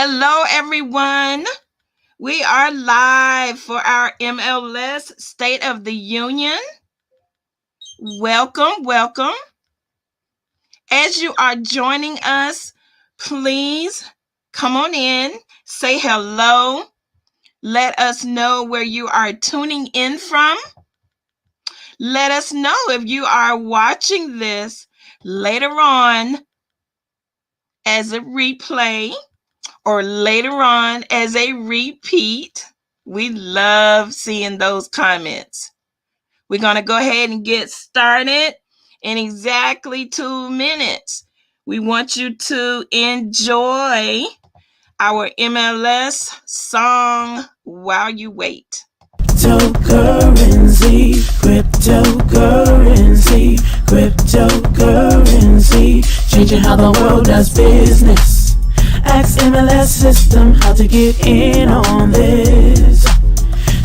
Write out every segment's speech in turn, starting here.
Hello, everyone. We are live for our MLS State of the Union. Welcome, welcome. As you are joining us, please come on in, say hello. Let us know where you are tuning in from. Let us know if you are watching this later on as a replay or later on as a repeat. We love seeing those comments. We're going to go ahead and get started in exactly 2 minutes. We want you to enjoy our MLS song while you wait. Cryptocurrency, cryptocurrency, cryptocurrency, changing how the world does business. Ask MLS system how to get in on this.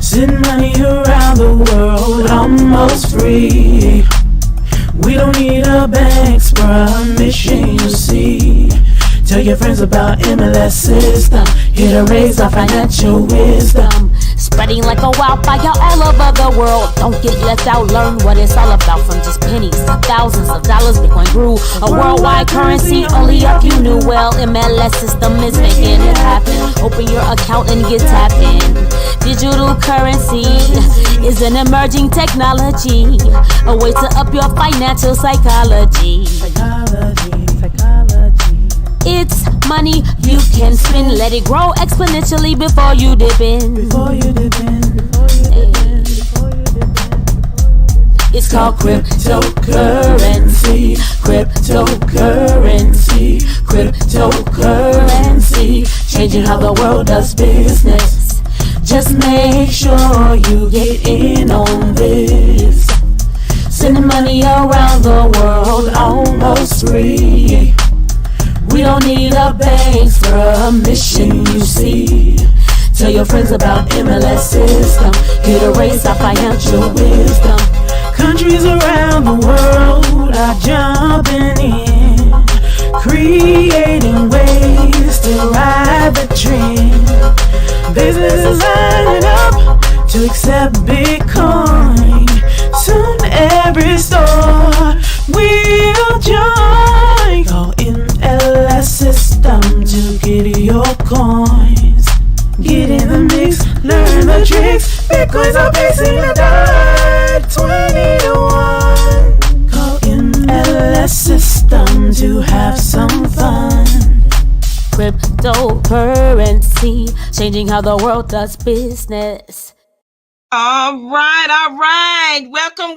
Send money around the world almost free. We don't need a bank's permission, you see. Tell your friends about MLS system, here to raise our financial wisdom. Spreading like a wildfire all over the world. Don't get left out, learn what it's all about. From just pennies to thousands of dollars, Bitcoin grew a worldwide currency. Only if you knew well, MLS system is making it happen. Open your account and get tapped in. Digital currency is an emerging technology, a way to up your financial psychology. It's money you can spend. Let it grow exponentially before you dip in. It's called cryptocurrency, cryptocurrency, cryptocurrency, changing how the world does business. Just make sure you get in on this. Sending money around the world almost free. We don't need a bank's permission, you see. Tell your friends about MLS system, here to raise our financial wisdom. Countries around the world are jumping in, creating ways to ride the trend. Businesses lining up to accept Bitcoin. Soon every store will join. Call MLS system to get your coins. Get in the mix, learn the tricks. Bitcoins are facing a $20 to 1. Call MLS system to have some fun. Cryptocurrency, changing how the world does business. All right. Welcome,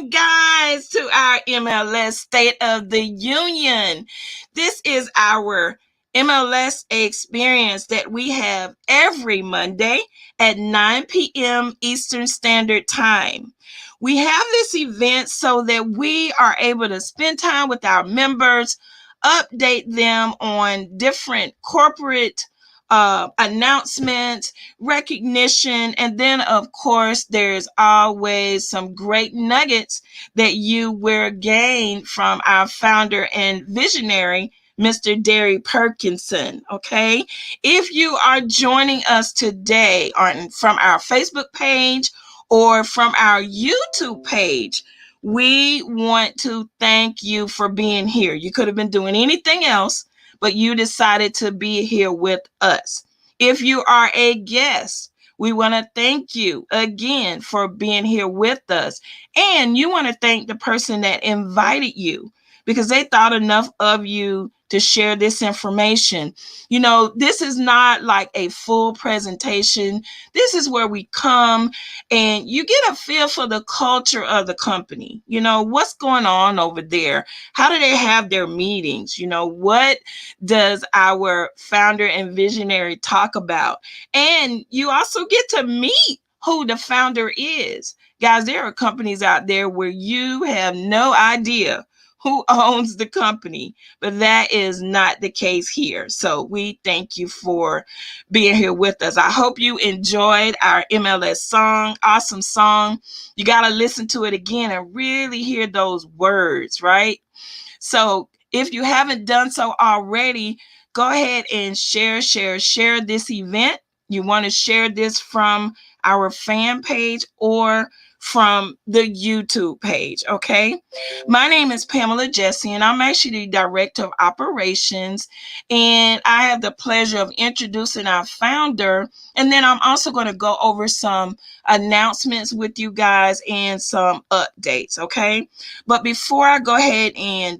guys, to our MLS State of the Union. This is our MLS Experience that we have every Monday at 9 p.m. Eastern Standard Time. We have this event so that we are able to spend time with our members, update them on different corporate announcements, recognition, and then of course there's always some great nuggets that you will gain from our founder and visionary, Mr. Darry Perkinson. Okay, if you are joining us today from our Facebook page or from our YouTube page, we want to thank you for being here. You could have been doing anything else, but you decided to be here with us. If you are a guest, we want to thank you again for being here with us. And you want to thank the person that invited you because they thought enough of you to share this information. You know, this is not like a full presentation. This is where we come and you get a feel for the culture of the company. You know, what's going on over there? How do they have their meetings? You know, what does our founder and visionary talk about? And you also get to meet who the founder is. Guys, there are companies out there where you have no idea who owns the company, but that is not the case here. So we thank you for being here with us. I hope you enjoyed our MLS song. Awesome song. You got to listen to it again and really hear those words, right? So if you haven't done so already, go ahead and share this event. You want to share this from our fan page or from the YouTube page, okay? My name is Pamela Jesse, and I'm actually the Director of Operations, and I have the pleasure of introducing our founder, and then I'm also going to go over some announcements with you guys and some updates, okay? But before I go ahead and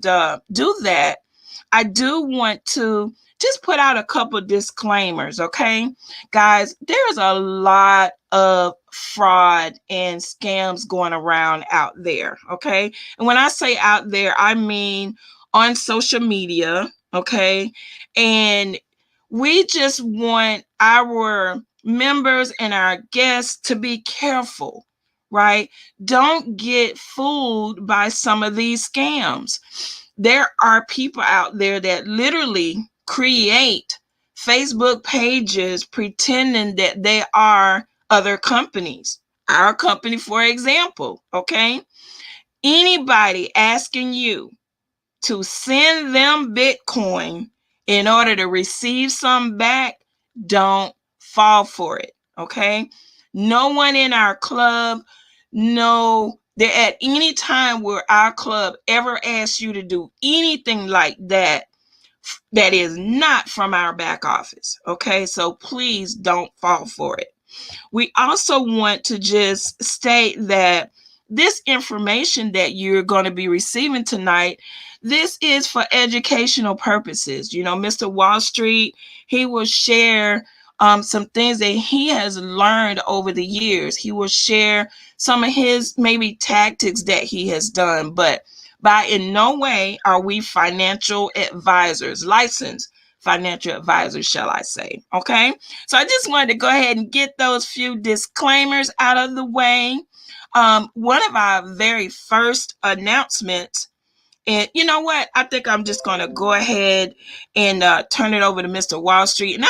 do that, I do want to just put out a couple disclaimers, okay? Guys, there's a lot of fraud and scams going around out there, okay? And when I say out there, I mean on social media, okay? And we just want our members and our guests to be careful, right? Don't get fooled by some of these scams. There are people out there that literally create Facebook pages pretending that they are other companies. Our company, for example, okay? Anybody asking you to send them Bitcoin in order to receive some back, don't fall for it, okay? No one in our club, no, that at any time where our club ever asks you to do anything like that, that is not from our back office, okay? So please don't fall for it. We also want to just state that this information that you're going to be receiving tonight, this is for educational purposes. You know, Mr. Wallstreet, he will share some things that he has learned over the years. He will share some of his maybe tactics that he has done, but by in no way are we financial advisors, licensed financial advisors, shall I say. Okay. So I just wanted to go ahead and get those few disclaimers out of the way. One of our very first announcements, and you know what? I think I'm just going to go ahead and turn it over to Mr. Wallstreet, and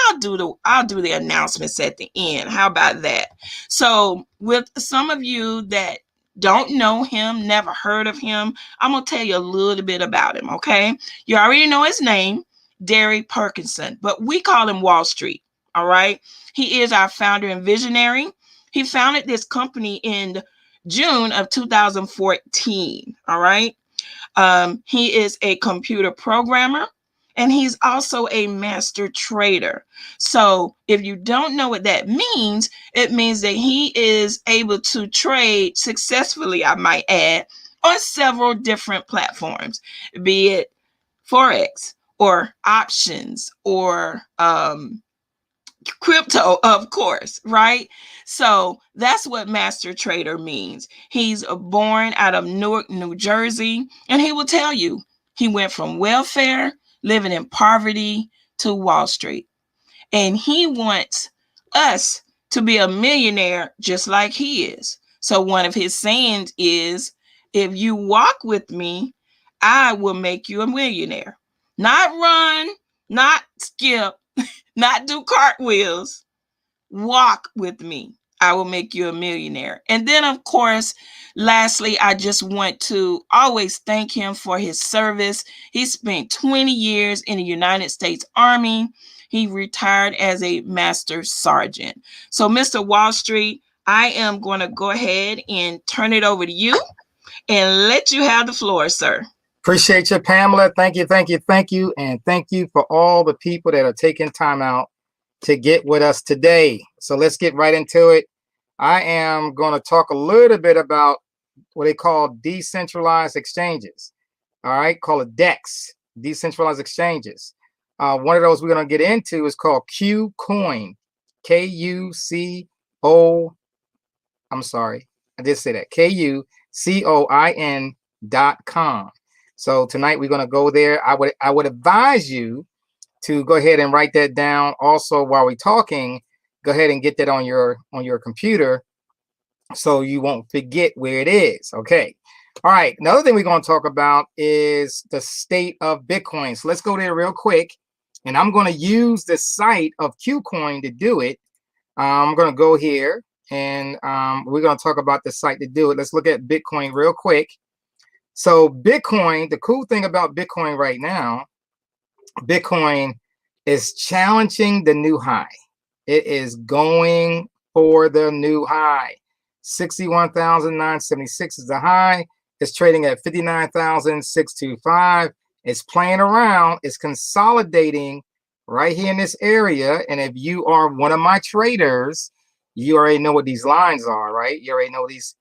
I'll do the announcements at the end. How about that? So, with some of you that don't know him, never heard of him, I'm going to tell you a little bit about him, okay? You already know his name, Darry Perkinson, but we call him Wallstreet, all right? He is our founder and visionary. He founded this company in June of 2014, all right? He is a computer programmer, and he's also a master trader. So if you don't know what that means, it means that he is able to trade successfully, I might add, on several different platforms, be it Forex or options or crypto, of course, right? So that's what master trader means. He's born out of Newark, New Jersey, and he will tell you he went from welfare, living in poverty, to Wall Street. And he wants us to be a millionaire just like he is. So one of his sayings is, if you walk with me, I will make you a millionaire. Not run, not skip, not do cartwheels. Walk with me. I will make you a millionaire. And then, of course, lastly, I just want to always thank him for his service. He spent 20 years in the United States Army. He retired as a master sergeant. So, Mr. Wallstreet, I am going to go ahead and turn it over to you and let you have the floor, sir. Appreciate you, Pamela. Thank you, thank you, thank you. And thank you for all the people that are taking time out to get with us today. So let's get right into it. I am going to talk a little bit about what they call decentralized exchanges. All right, call it DEX, decentralized exchanges. One of those we're going to get into is called KuCoin, K-U-C-O, I'm sorry, I did say that, KuCoin.com. So tonight we're going to go there. I would advise you to go ahead and write that down. Also, while we're talking, go ahead and get that on your computer so you won't forget where it is. Okay. All right. Another thing we're going to talk about is the state of Bitcoin. So let's go there real quick. And I'm going to use the site of KuCoin to do it. I'm going to go here and we're going to talk about the site to do it. Let's look at Bitcoin real quick. So Bitcoin, the cool thing about Bitcoin right now, Bitcoin is challenging the new high. It is going for the new high. 61,976 is the high. It's trading at 59,625. It's playing around. It's consolidating right here in this area. And if you are one of my traders, you already know what these lines are, right? You already know these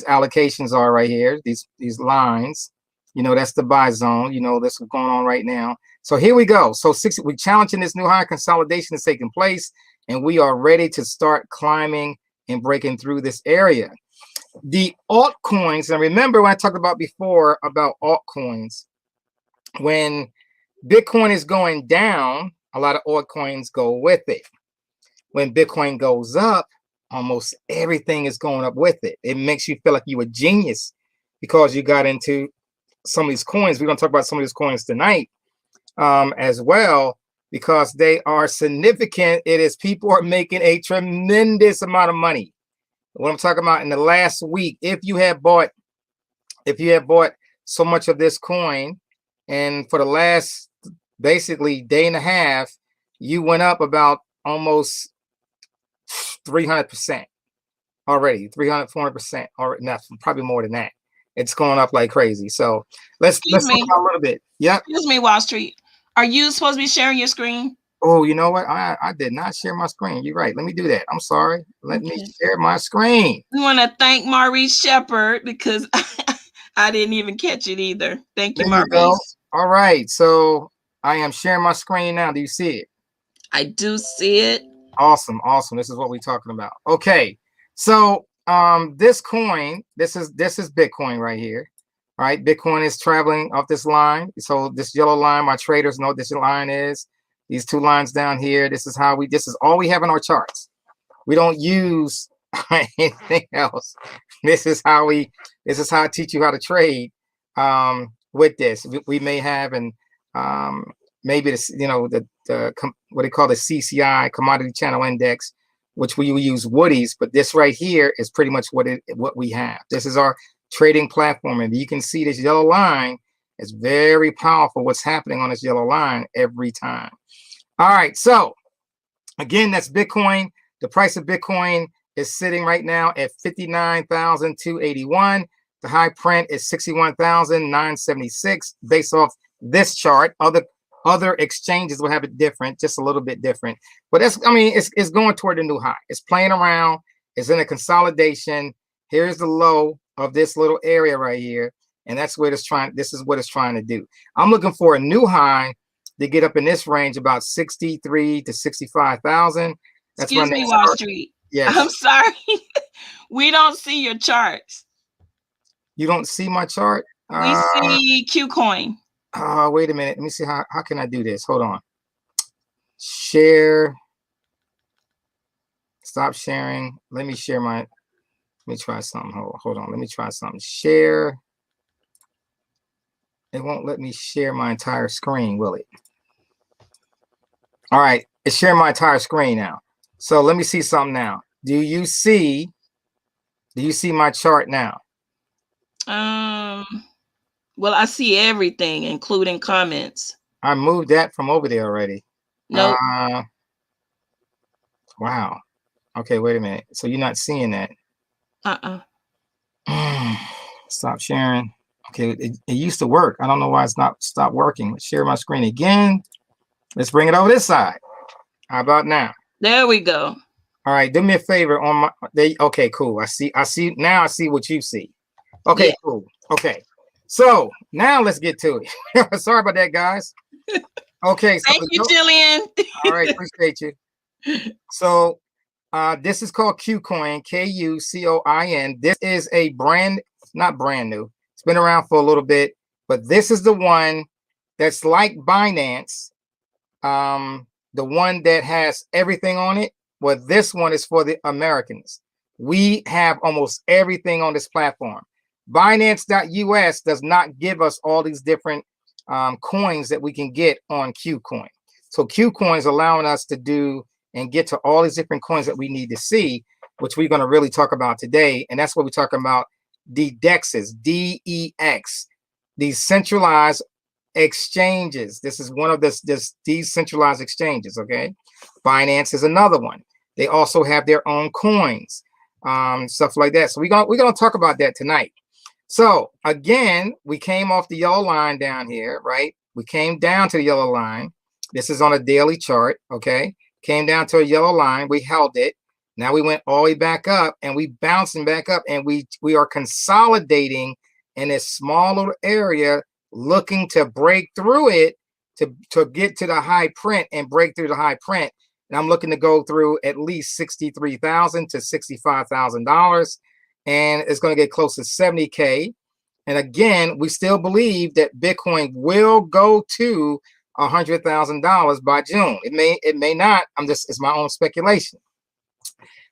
allocations are right here. These lines. You know, that's the buy zone. You know, that's what's going on right now. So here we go. So we're challenging this new high. Consolidation is taking place, and we are ready to start climbing and breaking through this area. The altcoins, and remember when I talked about before about altcoins, when Bitcoin is going down, a lot of altcoins go with it. When Bitcoin goes up, almost everything is going up with it. It makes you feel like you're a genius because you got into some of these coins. We're going to talk about some of these coins tonight as well, because they are significant. It is people are making a tremendous amount of money. What I'm talking about in the last week, if you have bought so much of this coin, and for the last basically day and a half, you went up about almost 300% already, 300, 400%, or not, probably more than that. It's going up like crazy. So let's talk about a little bit. Yep. Excuse me, Wallstreet. Are you supposed to be sharing your screen? Oh, you know what? I did not share my screen. You're right. Let me do that. I'm sorry. Let me share my screen. We want to thank Maurice Shepard because I didn't even catch it either. Thank you, Maurice. Go. All right. So I am sharing my screen now. Do you see it? I do see it. Awesome. Awesome. This is what we're talking about. Okay. So this coin, this is Bitcoin right here. All right. Bitcoin is traveling off this line. So this yellow line, my traders know what this line is. These two lines down here. This is all we have in our charts. We don't use anything else. This is how I teach you how to trade with this. We may have maybe this, the what they call the CCI, Commodity Channel Index, which we use Woody's, but this right here is pretty much what we have. This is our trading platform, and you can see this yellow line is very powerful. What's happening on this yellow line every time. All right, so again, that's Bitcoin. The price of Bitcoin is sitting right now at 59,281. The high print is 61,976 based off this chart. Other exchanges will have it different, just a little bit different. But it's going toward the new high. It's playing around. It's in a consolidation. Here's the low of this little area right here. And that's what it's trying. This is what it's trying to do. I'm looking for a new high to get up in this range, about 63 to 65,000. Excuse me, Wallstreet. Yes. I'm sorry. We don't see your charts. You don't see my chart? We see Qcoin. Wait a minute. Let me see how can I do this? Hold on. Share. Stop sharing. Let me share my. Let me try something. Hold on. Let me try something. Share. It won't let me share my entire screen, will it? All right. It's sharing my entire screen now. So let me see something now. Do you see my chart now? Well, I see everything, including comments. I moved that from over there already. No. Nope. Wow. Okay, wait a minute. So you're not seeing that? Stop sharing. Okay, it used to work. I don't know why it's not stopped working. Let's share my screen again. Let's bring it over this side. How about now? There we go. All right, do me a favor on my. Okay, cool. I see now. I see what you see. Okay, yeah. Cool. Okay, so now let's get to it. Sorry about that, guys. Okay, so thank you, Jillian. All right, appreciate you. So this is called Qcoin, Kucoin. This is not brand new. It's been around for a little bit, but this is the one that's like Binance, the one that has everything on it. Well, this one is for the Americans. We have almost everything on this platform. Binance.us does not give us all these different coins that we can get on Qcoin. So Qcoin is allowing us to do and get to all these different coins that we need to see, which we're going to really talk about today. And that's what we're talking about. The DEXs, DEX, these centralized exchanges. This is one of this decentralized exchanges. Okay, Binance is another one. They also have their own coins, stuff like that. So we're gonna talk about that tonight. So again, we came off the yellow line down here, right? We came down to the yellow line. This is on a daily chart. Okay, came down to a yellow line. We held it. Now we went all the way back up, and we bouncing back up, and we are consolidating in this small little area, looking to break through it to get to the high print and break through the high print. And I'm looking to go through at least $63,000 to $65,000, and it's going to get close to 70K. And again, we still believe that Bitcoin will go to $100,000 by June. It may not. It's my own speculation.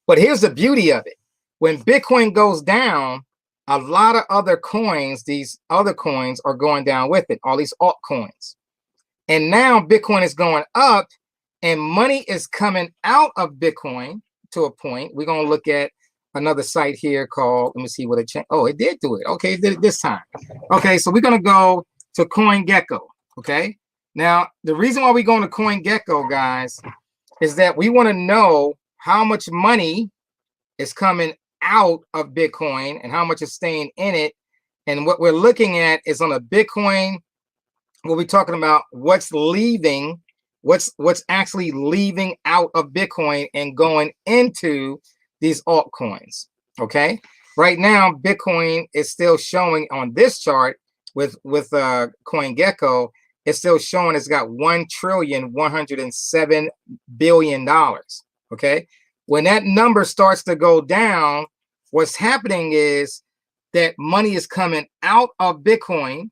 But here's the beauty of it: when Bitcoin goes down, a lot of other coins, these other coins, are going down with it. All these altcoins, and now Bitcoin is going up. And money is coming out of Bitcoin to a point. We're going to look at another site here called, let me see what it changed. Oh, it did do it. Okay, it did it this time. Okay, so we're going to go to CoinGecko. Okay, now the reason why we're going to CoinGecko, guys, is that we want to know how much money is coming out of Bitcoin and how much is staying in it. And what we're looking at is on a Bitcoin, we'll be talking about what's leaving. What's actually leaving out of Bitcoin and going into these altcoins. Okay, right now Bitcoin is still showing on this chart with CoinGecko. It's still showing it's got $1,107,000,000,000. Okay, when that number starts to go down, what's happening is that money is coming out of Bitcoin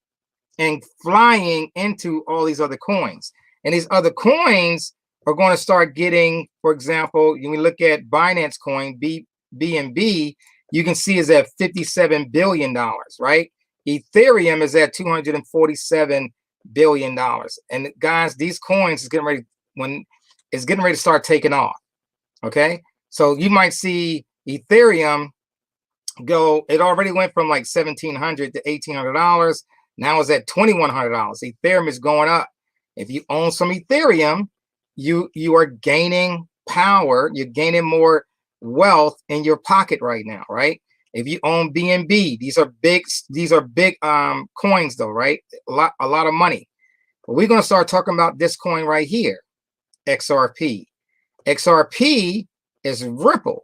and flying into all these other coins. And these other coins are going to start getting, for example, when we look at Binance coin, BNB, you can see is at $57 billion, right? Ethereum is at $247 billion. And guys, these coins is getting ready to start taking off. Okay, so you might see Ethereum go. It already went from like $1,700 to $1,800. Now it's at $2,100. Ethereum is going up. If you own some Ethereum, you are gaining power. You're gaining more wealth in your pocket right now, right? If you own BNB, these are big coins though, right? A lot of money. But we're going to start talking about this coin right here, XRP. XRP is Ripple.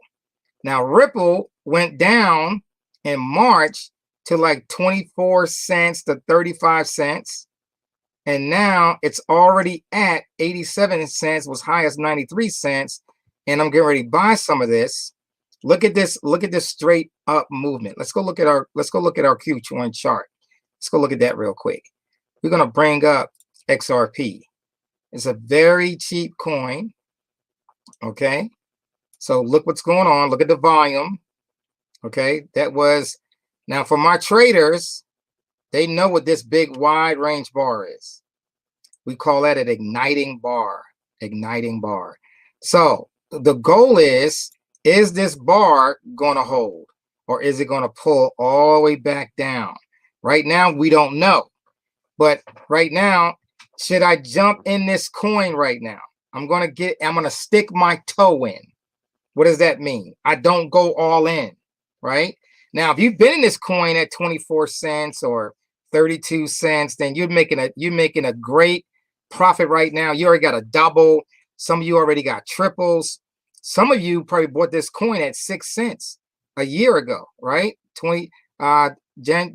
Now Ripple went down in March to like 24 cents to 35 cents. And now it's already at 87 cents, was high as 93 cents. And I'm getting ready to buy some of this. Look at this straight up movement. Let's go look at our Q1 chart. Let's go look at that real quick. We're going to bring up XRP. It's a very cheap coin. Okay. So look what's going on. Look at the volume. Okay. That was, now for my traders, they know what this big wide range bar is. We call that an igniting bar. Igniting bar. So the goal is this bar going to hold, or is it going to pull all the way back down? Right now, we don't know. But right now, should I jump in this coin right now? I'm going to stick my toe in. What does that mean? I don't go all in, right? Now, if you've been in this coin at 24 cents or 32 cents, then you're making a great profit right now. You already got a double. Some of you already got triples. Some of you probably bought this coin at 6 cents a year ago, right?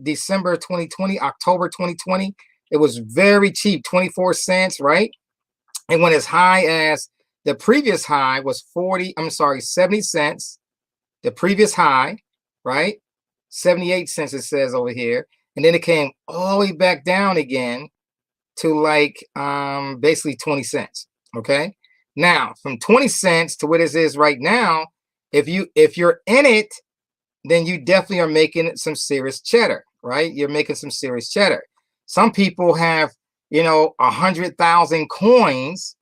December 2020, October 2020. It was very cheap, 24 cents, right? And went as high as the previous high was 70 cents. The previous high, right? 78 cents it says over here. And then it came all the way back down again to like basically 20 cents. Okay. Now from 20 cents to what it is right now, if you're in it, then you definitely are making some serious cheddar, right? You're making some serious cheddar. Some people have, 100,000 coins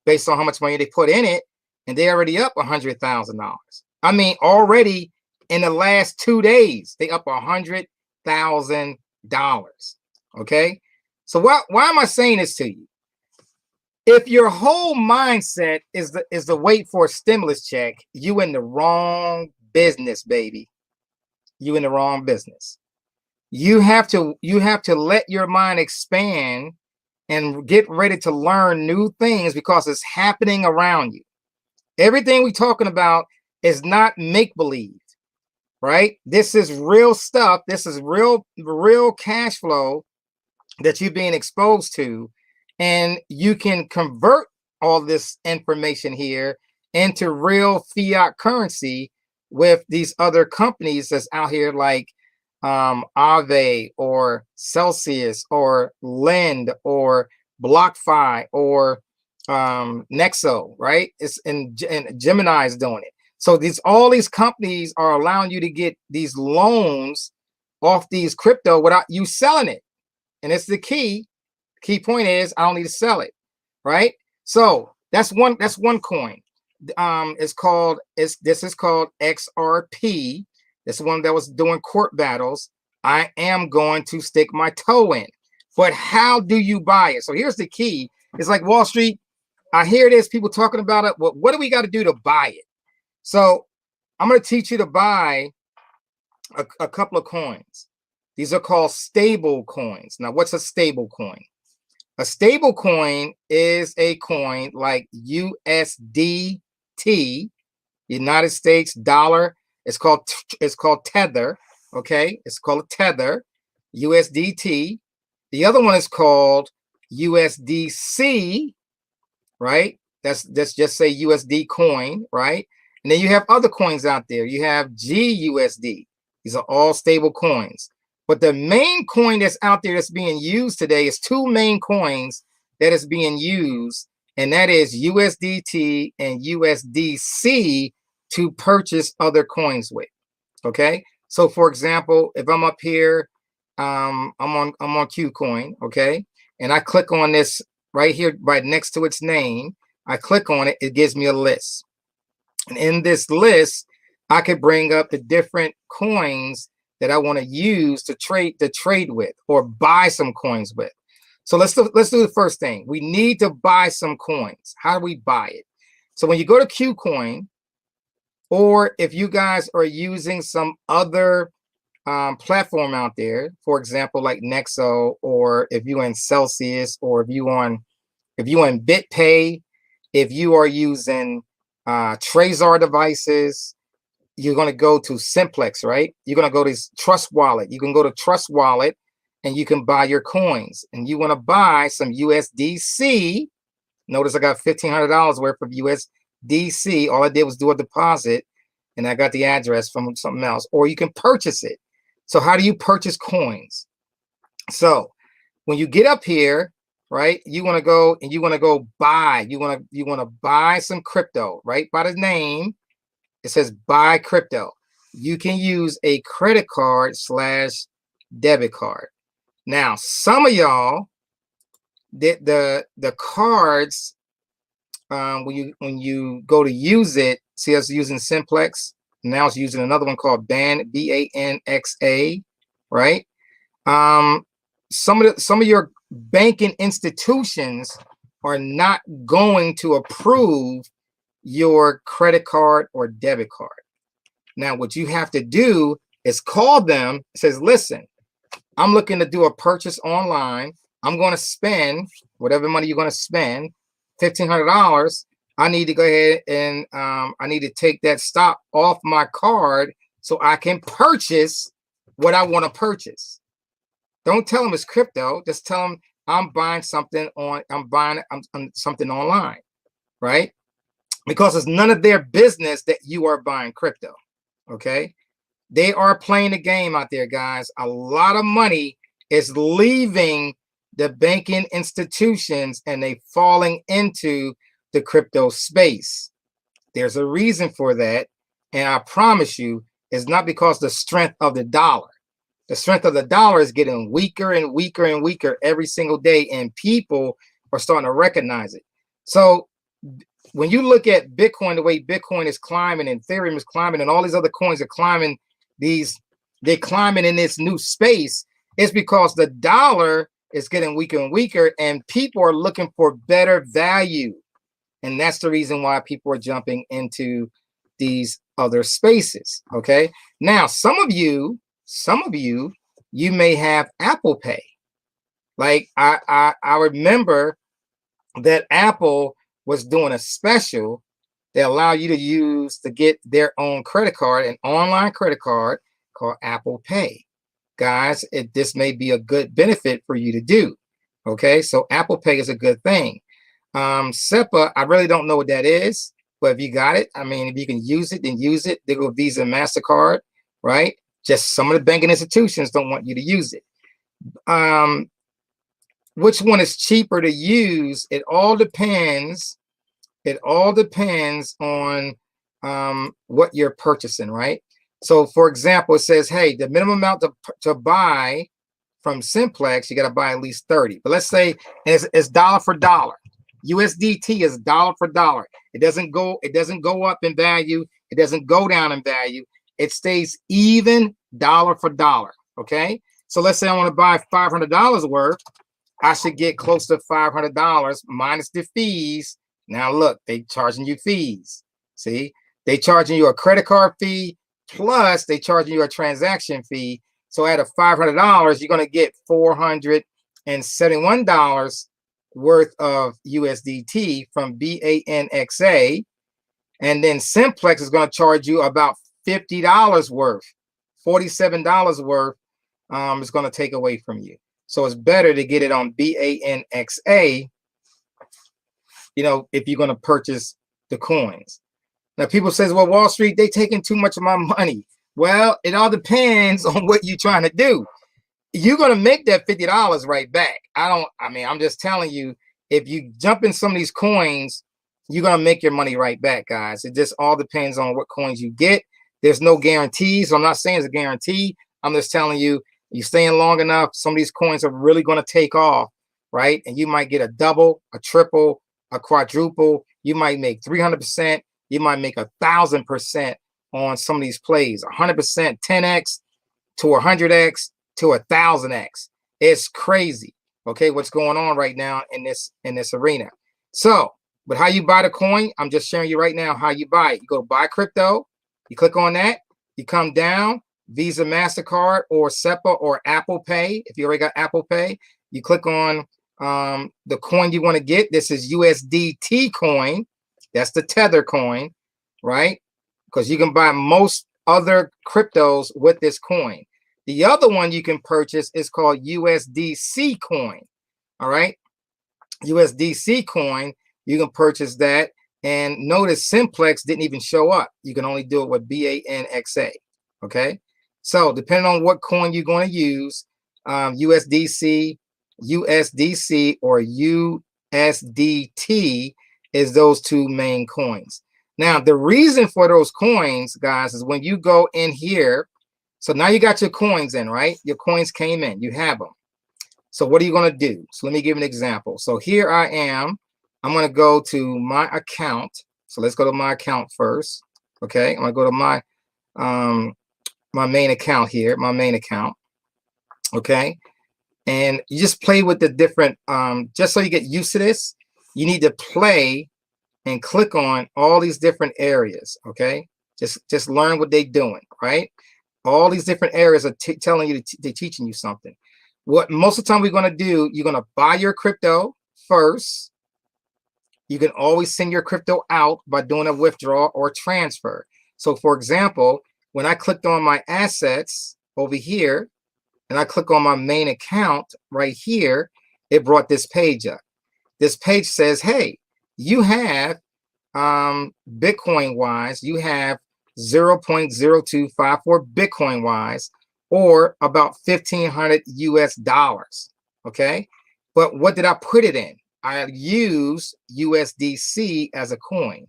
based on how much money they put in it, and they're already up $100,000. I mean, already in the last 2 days, they up $100,000. Okay. So why am I saying this to you? If your whole mindset is the wait for a stimulus check, you in the wrong business, baby. You in the wrong business. You have to let your mind expand and get ready to learn new things because it's happening around you. Everything we're talking about is not make-believe, right? This is real stuff. This is real cash flow that you're being exposed to, and you can convert all this information here into real fiat currency with these other companies that's out here, like Aave or Celsius or Lend or BlockFi or Nexo, right? And Gemini is doing it. So all these companies are allowing you to get these loans off these crypto without you selling it. And it's the key point is I don't need to sell it, right? So that's one coin. This is called XRP. This one that was doing court battles. I am going to stick my toe in. But how do you buy it? So here's the key. It's like Wallstreet. I hear this, people talking about it. Well, what do we got to do to buy it? So I'm going to teach you to buy a couple of coins. These are called stable coins. Now, what's a stable coin? A stable coin is a coin like USDT, United States dollar. It's called Tether. Okay, it's called a Tether, USDT. The other one is called USDC, right? Let's just say USD coin, right? And then you have other coins out there. You have GUSD. These are all stable coins. But the main coin that's out there that's being used today is two main coins that is being used, and that is USDT and USDC to purchase other coins with. Okay, so for example, if I'm up here, I'm on KuCoin, okay, and I click on this right here, right next to its name. I click on it, it gives me a list, and in this list, I could bring up the different coins that I want to use to trade with or buy some coins with. So let's do the first thing. We need to buy some coins. How do we buy it? So when you go to KuCoin, or if you guys are using some other platform out there, for example, like Nexo, or if you're in Celsius, or if you in BitPay, if you are using Trezor devices, you're going to go to Simplex, right? You're going to go to Trust Wallet. You can go to Trust Wallet and you can buy your coins. And you want to buy some USDC. Notice I got $1,500 worth of USDC. All I did was do a deposit and I got the address from something else. Or you can purchase it. So how do you purchase coins? So when you get up here, right, you want to go and you want to go buy. You want to buy some crypto, right? By the name. It says buy crypto. You can use a credit card / debit card. Now, some of y'all, the cards, when you go to use it, see us using Simplex. Now it's using another one called BANXA, right? Some of your banking institutions are not going to approve your credit card or debit card. Now, what you have to do is call them. It says, listen, I'm looking to do a purchase online. I'm going to spend whatever money you're going to spend, $1,500. I need to go ahead and I need to take that stop off my card so I can purchase what I want to purchase. Don't tell them it's crypto. Just tell them I'm buying something something online, right? Because it's none of their business that you are buying crypto, okay? They are playing the game out there, guys. A lot of money is leaving the banking institutions and they falling into the crypto space. There's a reason for that. And I promise you, it's not because the strength of the dollar. The strength of the dollar is getting weaker and weaker and weaker every single day, and people are starting to recognize it. So when you look at Bitcoin, the way Bitcoin is climbing and Ethereum is climbing and all these other coins are climbing, they're climbing in this new space, it's because the dollar it's getting weaker and weaker, and people are looking for better value. And that's the reason why people are jumping into these other spaces. Okay. Now, some of you, you may have Apple Pay. Like I remember that Apple was doing a special that allow you to get their own credit card, an online credit card called Apple Pay. Guys, this may be a good benefit for you to do. Okay, so Apple Pay is a good thing. SEPA, I really don't know what that is, but if you got it, I mean, if you can use it, then use it. They go Visa, MasterCard, right? Just some of the banking institutions don't want you to use it. Which one is cheaper to use? It all depends. It all depends on what you're purchasing, right? So, for example, it says, hey, the minimum amount to buy from Simplex, you got to buy at least 30. But let's say it's dollar for dollar. USDT is dollar for dollar. It doesn't go up in value. It doesn't go down in value. It stays even dollar for dollar. Okay. So let's say I want to buy $500 worth. I should get close to $500 minus the fees. Now look, they charging you fees. See, they charging you a credit card fee, plus they charging you a transaction fee. So at a $500, you're going to get $471 worth of USDT from BANXA. And then Simplex is going to charge you about $50 worth, $47 worth is going to take away from you. So it's better to get it on BANXA, you know, if you're going to purchase the coins. Now, people says, well, Wallstreet, they taking too much of my money. Well, it all depends on what you're trying to do. You're going to make that $50 right back. I'm just telling you, if you jump in some of these coins, you're going to make your money right back, guys. It just all depends on what coins you get. There's no guarantees. So I'm not saying it's a guarantee. I'm just telling you, you staying long enough, some of these coins are really going to take off, right? And you might get a double, a triple, a quadruple. You might make 300%. You might make 1,000% on some of these plays. 100%, 10x to 100x to 1,000x. It's crazy. Okay, what's going on right now in this arena? So, but how you buy the coin? I'm just sharing you right now how you buy it. You go buy crypto. You click on that. You come down. Visa, MasterCard, or SEPA, or Apple Pay. If you already got Apple Pay, you click on the coin you want to get. This is USDT coin. That's the Tether coin, right? Because you can buy most other cryptos with this coin. The other one you can purchase is called USDC coin. All right. USDC coin, you can purchase that. And notice Simplex didn't even show up. You can only do it with BANXA. Okay. So depending on what coin you're going to use, USDC, or USDT is those two main coins. Now, the reason for those coins, guys, is when you go in here. So now you got your coins in, right? Your coins came in. You have them. So what are you going to do? So let me give an example. So here I am. I'm going to go to my account. So let's go to my account first. Okay. I'm going to go to my main account here, my main account. Okay. And you just play with the different, just so you get used to this, you need to play and click on all these different areas. Okay. Just learn what they're doing, right? All these different areas are telling you, they're teaching you something. What most of the time we're going to do, you're going to buy your crypto first. You can always send your crypto out by doing a withdrawal or transfer. So for example, when I clicked on my assets over here and I click on my main account right here, it brought this page up. This page says, hey, you have Bitcoin wise, you have 0.0254 Bitcoin wise, or about $1,500 US. Okay. But what did I put it in? I used USDC as a coin.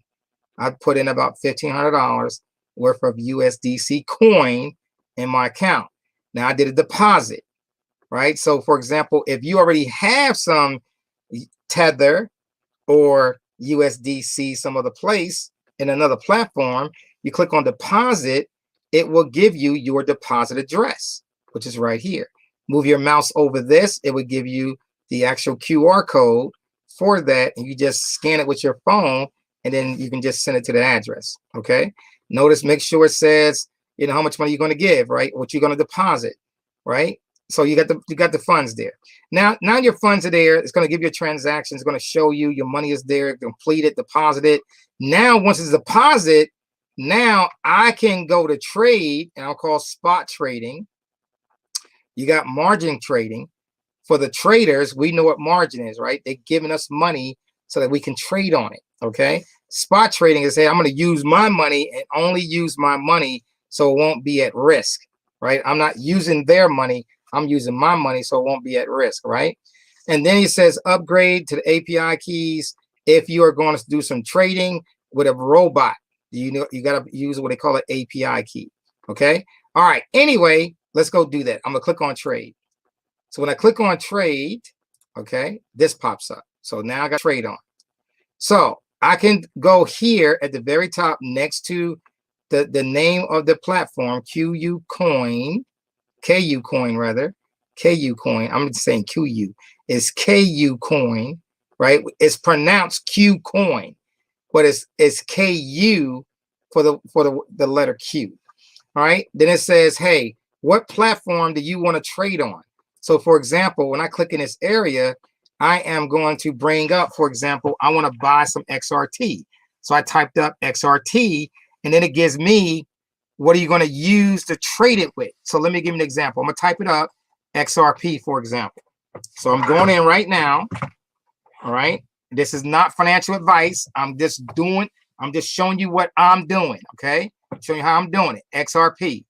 I put in about $1,500 worth of USDC coin in my account. Now I did a deposit, right? So for example, if you already have some Tether or USDC some other place in another platform, you click on deposit, it will give you your deposit address, which is right here. move your mouse over this, it would give you the actual QR code for that, and you just scan it with your phone, and then you can just send it to the address. Okay. Notice, make sure it says, you know, how much money you're going to give, right? What you're going to deposit, right? So you got the funds there. Now your funds are there. It's going to give you a transaction. It's going to show you your money is there, completed, deposited. Now, once it's deposited, now I can go to trade, and I'll call spot trading. You got margin trading. For the traders, we know what margin is, right? They're giving us money so that we can trade on it. Okay. Spot trading is, hey, I'm going to use my money and only use my money so it won't be at risk, right? I'm not using their money. I'm using my money so it won't be at risk, right? And then he says upgrade to the API keys if you are going to do some trading with a robot. You know, you got to use what they call an API key. Okay. All right. Anyway, let's go do that. I'm going to click on trade. So when I click on trade, okay, this pops up. So now I got trade on. So I can go here at the very top next to the name of the platform, KU Coin, rather, KU Coin. I'm just saying QU. It's KU Coin, right? It's pronounced Q Coin, but it's KU for the letter Q. All right. Then it says, hey, what platform do you want to trade on? So for example, when I click in this area, I am going to bring up, for example, I want to buy some XRT. So I typed up XRT, and then it gives me, what are you going to use to trade it with? So let me give you an example. I'm going to type it up, XRP, for example. So I'm going in right now. All right. This is not financial advice. I'm just showing you what I'm doing. Okay. Showing you how I'm doing it. XRP.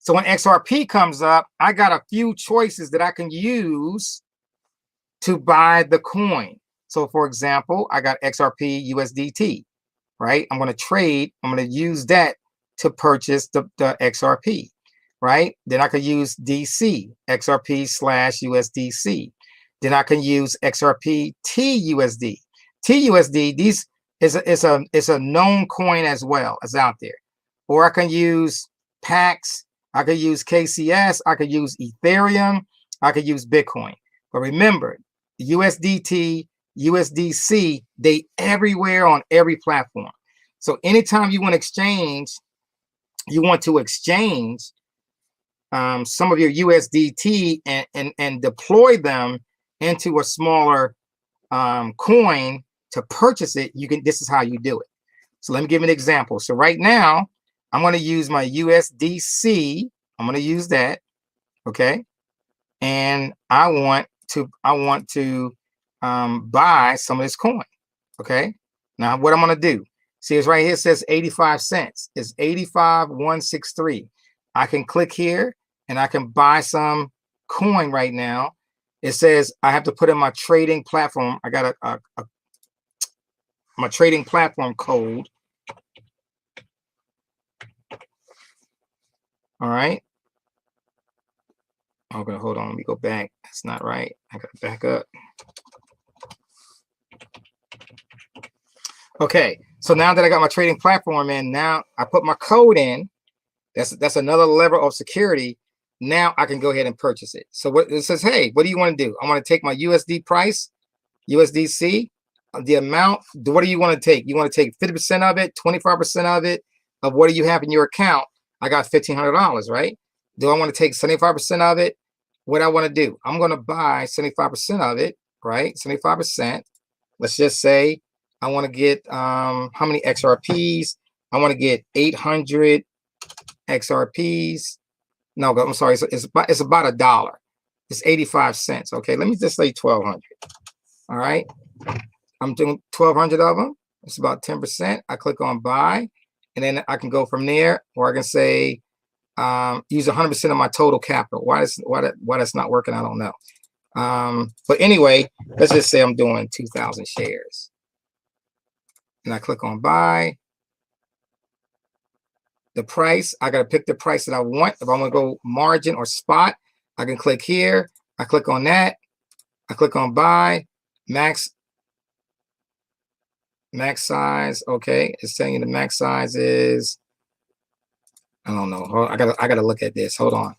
So when XRP comes up, I got a few choices that I can use to buy the coin. So for example, I got XRP USDT, right? I'm going to trade. I'm going to use that to purchase the XRP, right? Then I could use DC, XRP / USDC. Then I can use XRP TUSD. TUSD, these is a known coin as well as out there. Or I can use PAX. I could use KCS, I could use Ethereum, I could use Bitcoin. But remember, USDT, USDC, they everywhere on every platform. So anytime you want to exchange some of your USDT and deploy them into a smaller coin to purchase it, this is how you do it. So let me give you an example. So right now, I'm going to use my USDC. I'm going to use that. Okay. And I want to buy some of this coin. Okay. Now what I'm going to do, see, it's right here. It says 85 cents. It's 85,163. I can click here and I can buy some coin right now. It says I have to put in my trading platform. I got my trading platform code. All right. Okay, hold on. Let me go back. That's not right. I got to back up. Okay. So now that I got my trading platform in, now I put my code in. That's another level of security. Now I can go ahead and purchase it. So what it says, hey, what do you want to do? I want to take my USD price, USDC, the amount. What do you want to take? You want to take 50% of it, 25% of it, of what do you have in your account? I got $1,500, right? Do I want to take 75% of it? What I want to do, I'm going to buy 75% of it, right? 75%. Let's just say I want to get how many XRPs? I want to get 800 XRPs. No, I'm sorry. It's about $1. It's 85 cents. Okay, let me just say 1,200. All right, I'm doing 1,200 of them. It's about 10%. I click on buy. And then I can go from there, or I can say use 100% of my total capital. Why that's not working, I don't know. But anyway, let's just say I'm doing 2,000 shares. And I click on buy. The price, I got to pick the price that I want. If I want to go margin or spot, I can click here. I click on that. I click on buy, max size. Okay, it's saying the max size is, I don't know. I gotta look at this. Hold on.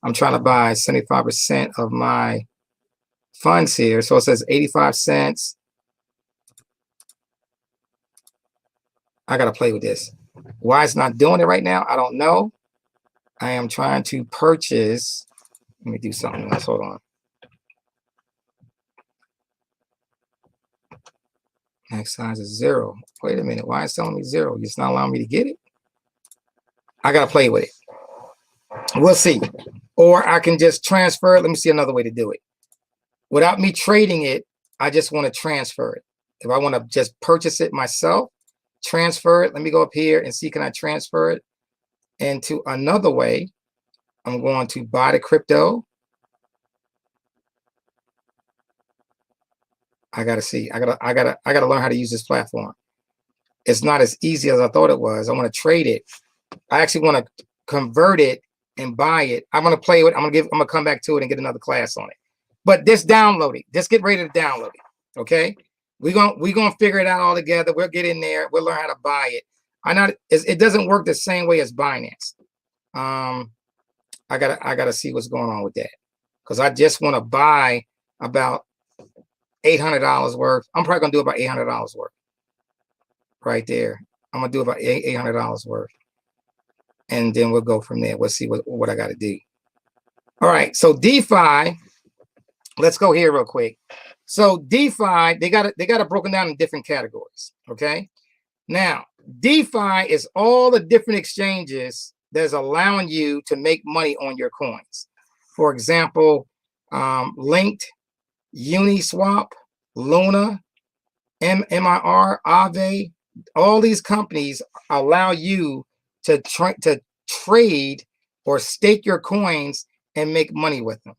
I'm trying to buy 75% of my funds here. So it says 85 cents. I got to play with this. Why it's not doing it right now, I don't know. I am trying to purchase. Let me do something else. Hold on. Max size is 0. Wait a minute. Why is it telling me 0? It's not allowing me to get it. I got to play with it. We'll see. Or I can just transfer it. Let me see another way to do it. Without me trading it, I just want to transfer it. If I want to just purchase it myself, transfer it. Let me go up here and see, can I transfer it into another way? I'm going to buy the crypto. I gotta see. I gotta learn how to use this platform. It's not as easy as I thought it was. I want to trade it. I actually want to convert it and buy it. I'm gonna play with it. I'm gonna come back to it and get another class on it. But just download it. Just get ready to download it. Okay. We're gonna figure it out all together. We'll get in there. We'll learn how to buy it. It doesn't work the same way as Binance. I gotta see what's going on with that, because I just want to buy about $800 worth. I'm probably gonna do about $800 worth right there. I'm gonna do about $800 worth, and then we'll go from there. We'll see what I got to do. All right. So DeFi. Let's go here real quick. So DeFi, they got it broken down in different categories. Okay. Now, DeFi is all the different exchanges that's allowing you to make money on your coins. For example, Linked, Uniswap, Luna, MIR, Aave, all these companies allow you to trade or stake your coins and make money with them.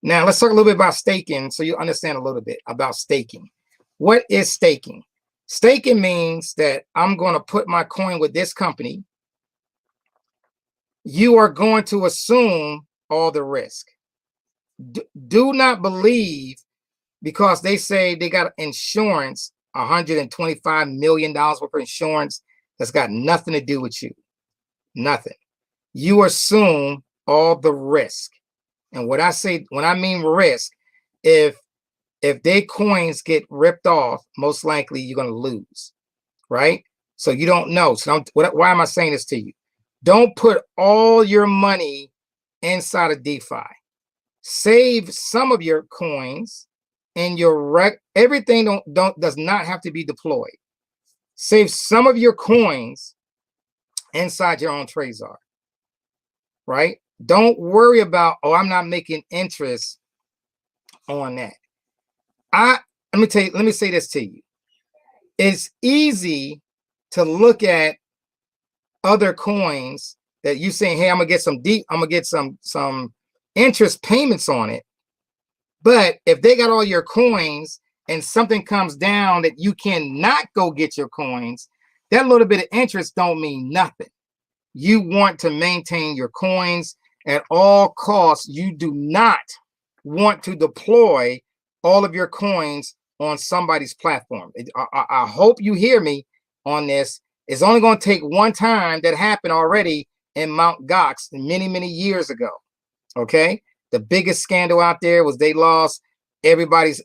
Now, let's talk a little bit about staking so you understand a little bit about staking. What is staking? Staking means that I'm going to put my coin with this company. You are going to assume all the risk. Do not believe because they say they got insurance, $125 million worth of insurance that's got nothing to do with you. Nothing. You assume all the risk. And when I mean risk, if their coins get ripped off, most likely you're going to lose, right? So you don't know. So why am I saying this to you? Don't put all your money inside of DeFi. Save some of your coins, and everything does not have to be deployed. Save some of your coins inside your own Trezor, right? Don't worry about, oh, I'm not making interest on that. Let me say this to you. It's easy to look at other coins that you saying, hey, I'm gonna get some interest payments on it. But if they got all your coins and something comes down that you cannot go get your coins, that little bit of interest don't mean nothing. You want to maintain your coins at all costs. You do not want to deploy all of your coins on somebody's platform. I hope you hear me on this. It's only going to take one time. That happened already in Mt. Gox many, many years ago. Okay. The biggest scandal out there was they lost everybody's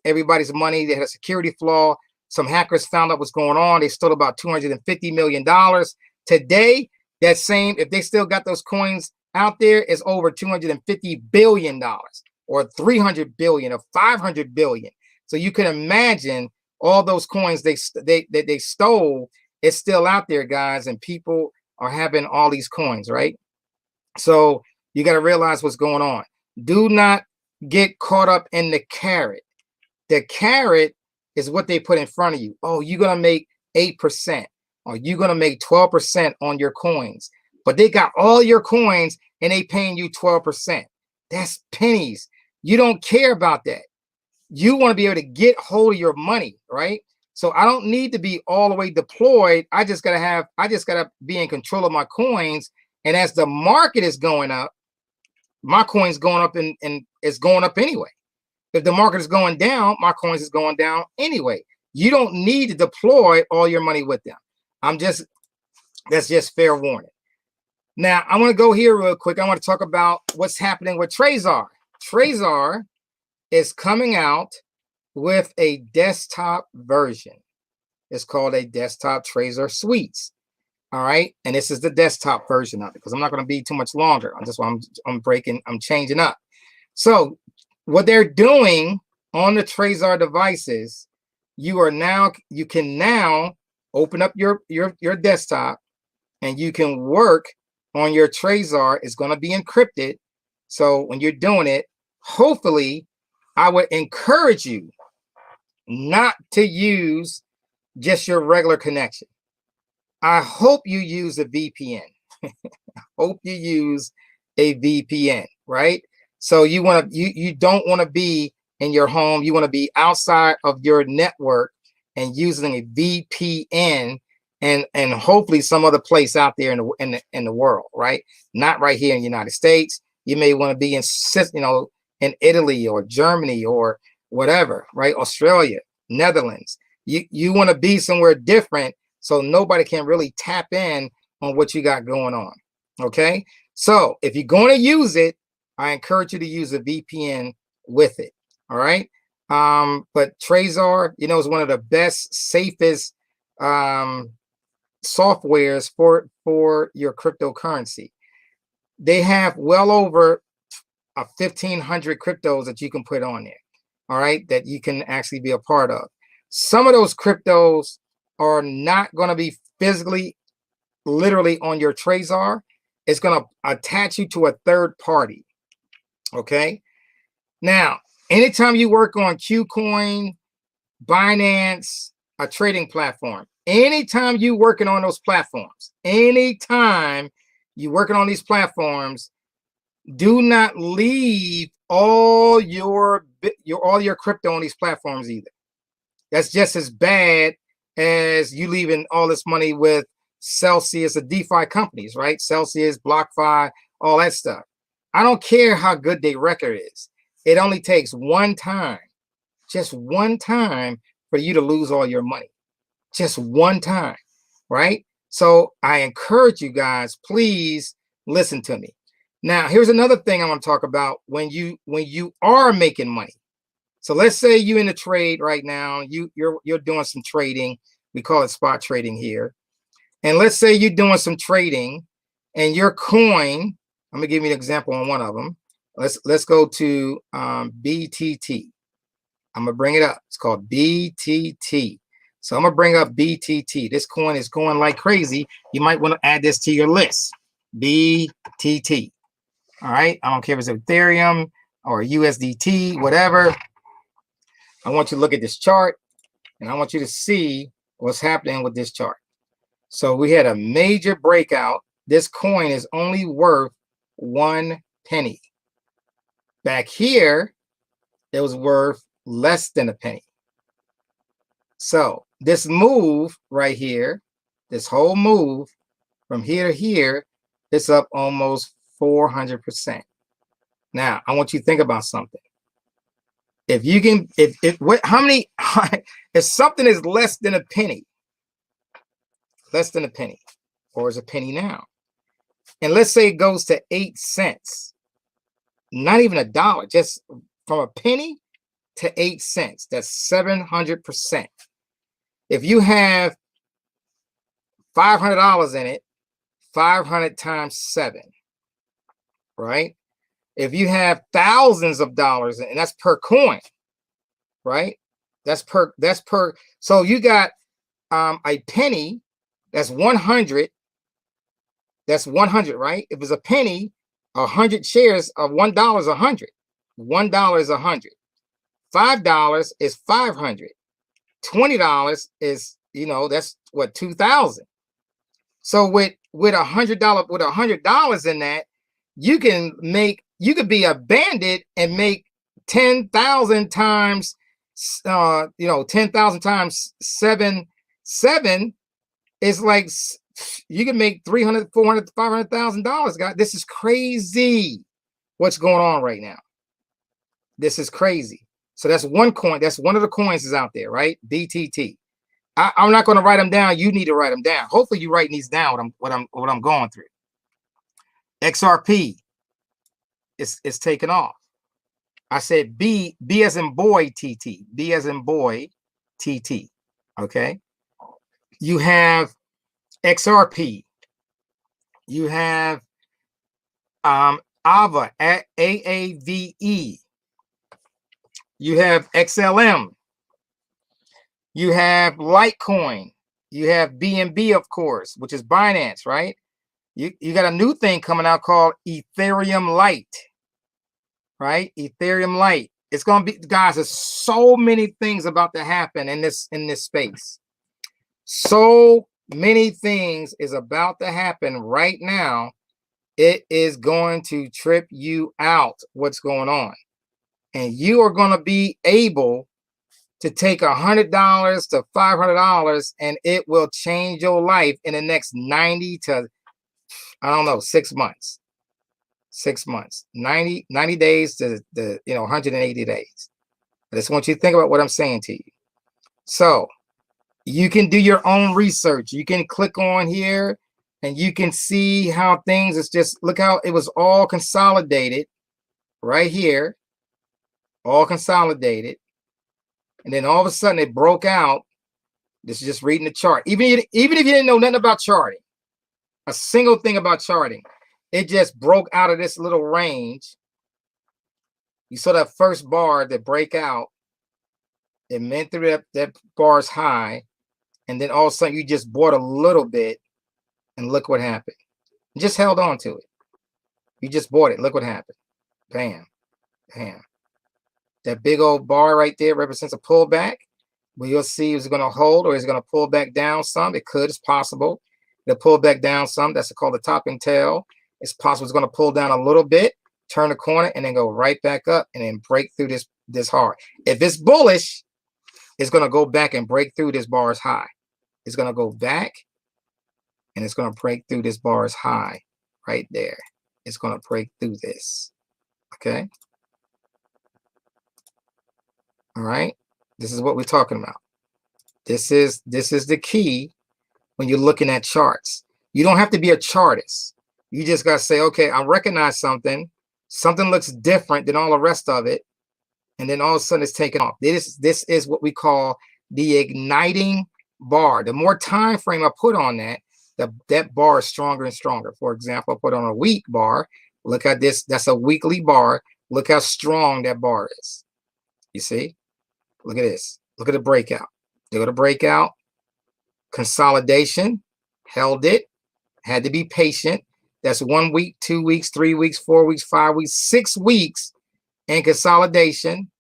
money. They had a security flaw. Some hackers found out what's going on. They stole about $250 million. Today, that same, if they still got those coins out there, is over $250 billion or $300 billion or $500 billion. So you can imagine all those coins they stole is still out there, guys, and people are having all these coins, right? So you got to realize what's going on. Do not get caught up in the carrot. The carrot is what they put in front of you. Oh, you're going to make 8%. Or you're going to make 12% on your coins. But they got all your coins and they paying you 12%. That's pennies. You don't care about that. You want to be able to get hold of your money, right? So I don't need to be all the way deployed. I just gotta be in control of my coins. And as the market is going up, my coins going up and it's going up anyway. If the market is going down, my coins is going down anyway. You don't need to deploy all your money with them. That's just fair warning. Now, I want to go here real quick. I want to talk about what's happening with Trezor. Trezor is coming out with a desktop version. It's called a desktop Trezor Suites. All right. And this is the desktop version of it, because I'm not going to be too much longer. I'm changing up. So what they're doing on the Trezor devices, you can now open up your desktop and you can work on your Trezor. It's going to be encrypted. So when you're doing it, hopefully, I would encourage you not to use just your regular connection. I hope you use a VPN. Hope you use a VPN, right? So you don't want to be in your home. You want to be outside of your network and using a VPN, and hopefully some other place out there in the world, right? Not right here in the United States. You may want to be in Italy or Germany or whatever, right? Australia, Netherlands. You want to be somewhere different so nobody can really tap in on what you got going on. Okay. So if you're going to use it, I encourage you to use a VPN with it. All right. But Trezor, is one of the best, safest softwares for your cryptocurrency. They have well over 1,500 cryptos that you can put on there. All right. That you can actually be a part of. Some of those cryptos are not going to be physically, literally on your Trezor. It's going to attach you to a third party. Okay. Now, anytime you work on Qcoin, Binance, a trading platform, anytime you working on those platforms, anytime you working on these platforms, do not leave all your crypto on these platforms either. That's just as bad as you leaving all this money with Celsius, the DeFi companies, right? Celsius, BlockFi, all that stuff. I don't care how good their record is. It only takes one time, just one time, for you to lose all your money. Just one time, right? So I encourage you guys, please listen to me. Now, here's another thing I want to talk about when you are making money. So let's say you're in a trade right now. You're doing some trading. We call it spot trading here. And let's say you're doing some trading, and your coin. I'm gonna give you an example on one of them. Let's go to BTT. I'm gonna bring it up. It's called BTT. So I'm gonna bring up BTT. This coin is going like crazy. You might want to add this to your list. BTT. All right. I don't care if it's Ethereum or USDT, whatever. I want you to look at this chart, and I want you to see what's happening with this chart. So we had a major breakout. This coin is only worth 1 penny. Back here, it was worth less than a penny. So this move right here, this whole move from here to here, it's up almost 400%. Now, I want you to think about something. If you can, if something is less than a penny, or is a penny now, and let's say it goes to 8 cents, not even a dollar, just from a penny to 8 cents, that's 700%. If you have $500 in it, 500 times 7, right? If you have thousands of dollars, and that's per coin, right? That's per. So you got a penny. That's 100. That's 100, right? If it's a penny, 100 shares of $1 is 100. $1 is 100. $5 is 500. $20 is, that's what, 2,000. So with $100 in that, you could be a bandit and make 10,000 times 10,000 times 7 is like, you can make $300,000, $400,000, $500,000, guys. This is crazy what's going on right now. This is crazy. So that's one coin. That's one of the coins is out there, right? BTT. I'm not going to write them down. You need to write them down. Hopefully you're writing these down, what I'm going through. XRP is taken off. I said B as in boy, TT. B as in boy, TT. Okay. You have XRP. You have AVA, AAVE. You have XLM. You have Litecoin. You have BNB, of course, which is Binance, right? You got a new thing coming out called Ethereum Lite, right? Ethereum Lite. It's going to be, guys, there's so many things about to happen in this space. So many things is about to happen right now. It is going to trip you out what's going on. And you are going to be able to take $100 to $500 and it will change your life in the next 90 to, I don't know, 6 months. 6 months, 90 days to the 180 days. I just want you to think about what I'm saying to you. So you can do your own research. You can click on here and you can see how things is just, look how it was all consolidated right here, all consolidated. And then all of a sudden it broke out. This is just reading the chart. Even if you didn't know nothing about charting, a single thing about charting, it just broke out of this little range. You saw that first bar that break out. It meant through that bar's high. And then all of a sudden you just bought a little bit and look what happened. You just held on to it. You just bought it. Look what happened. Bam. Bam. That big old bar right there represents a pullback. But you'll see is it going to hold or is it going to pull back down some? It could. It's possible. It'll pull back down some. That's called the topping tail. It's possible it's going to pull down a little bit, turn the corner, and then go right back up and then break through this hard. If it's bullish, it's going to go back and break through this bar's high. It's going to go back and it's going to break through this bar's high right there. It's going to break through this. Okay. All right. This is what we're talking about. This is the key when you're looking at charts. You don't have to be a chartist. You just got to say, okay, I recognize something. Something looks different than all the rest of it. And then all of a sudden it's taken off. This is what we call the igniting bar. The more time frame I put on that, that bar is stronger and stronger. For example, I put on a week bar. Look at this. That's a weekly bar. Look how strong that bar is. You see? Look at this. Look at the breakout. They go to breakout. Consolidation. Held it. Had to be patient. That's 1 week, 2 weeks, 3 weeks, 4 weeks, 5 weeks, 6 weeks in consolidation.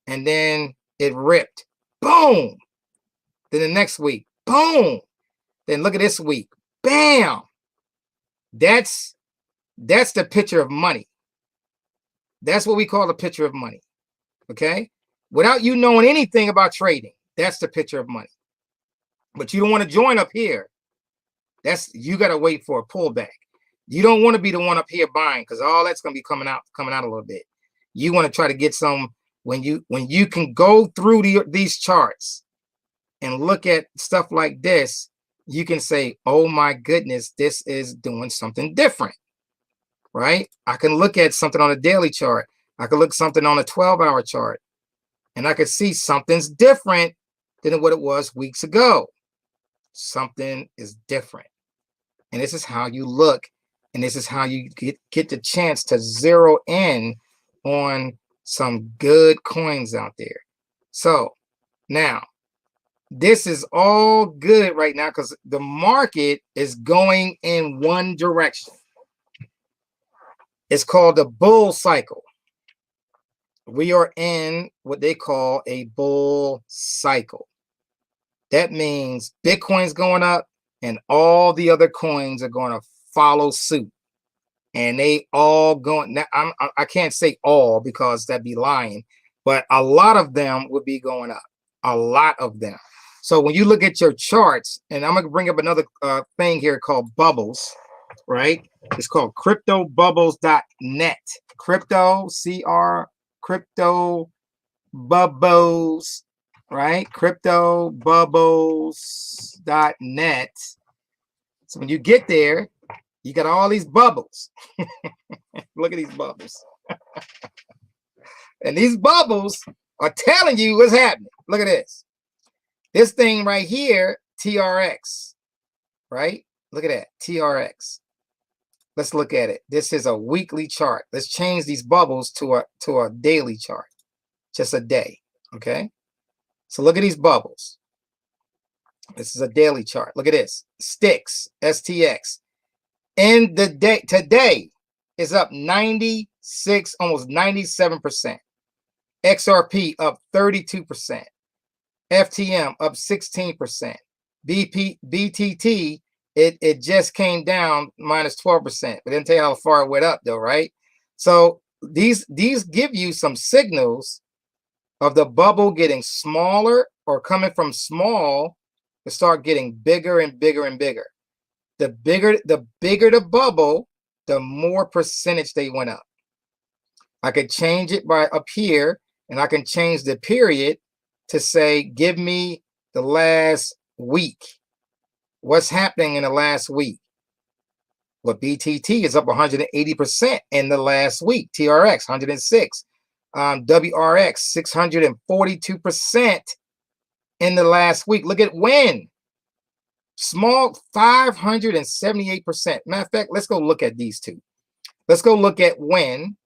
And then it ripped. Boom. Then the next week. Boom. Then look at this week. Bam. That's the picture of money. That's what we call the picture of money. Okay? Without you knowing anything about trading, that's the picture of money. But you don't want to join up here. You got to wait for a pullback. You don't want to be the one up here buying because all that's going to be coming out a little bit. You want to try to get some when you can go through these charts and look at stuff like this. You can say, oh my goodness, this is doing something different, right? I can look at something on a daily chart. I can look something on a 12-hour chart and I could see something's different than what it was weeks ago. Something is different. And this is how you look. And this is how you get the chance to zero in on some good coins out there. So now, this is all good right now because the market is going in one direction. It's called the bull cycle. We are in what they call a bull cycle. That means Bitcoin's going up and all the other coins are going to follow suit. And they all going, now I can't say all because that'd be lying, but a lot of them would be going up. A lot of them. So when you look at your charts, and I'm going to bring up another thing here called bubbles, right? It's called cryptobubbles.net. Crypto, crypto bubbles, right? Cryptobubbles.net. So when you get there, You got all these bubbles. Look at these bubbles. And these bubbles are telling you what's happening. Look at this. This thing right here, TRX, right? Look at that, TRX. Let's look at it. This is a weekly chart. Let's change these bubbles to a daily chart, just a day, okay? So look at these bubbles. This is a daily chart. Look at this, STX, STX. In the day, today is up 96, almost 97%. XRP up 32%. FTM up 16%. BTT, it just came down minus 12%. But didn't tell you how far it went up though, right? So these give you some signals of the bubble getting smaller or coming from small to start getting bigger and bigger and bigger. The bigger the bubble, the more percentage they went up. I could change it by up here, and I can change the period to say, give me the last week. What's happening in the last week? Well, BTT is up 180% in the last week. TRX 106, WRX 642% in the last week. Look at WIN, small 578%. Matter of fact, let's go look at these two. Let's go look at WIN.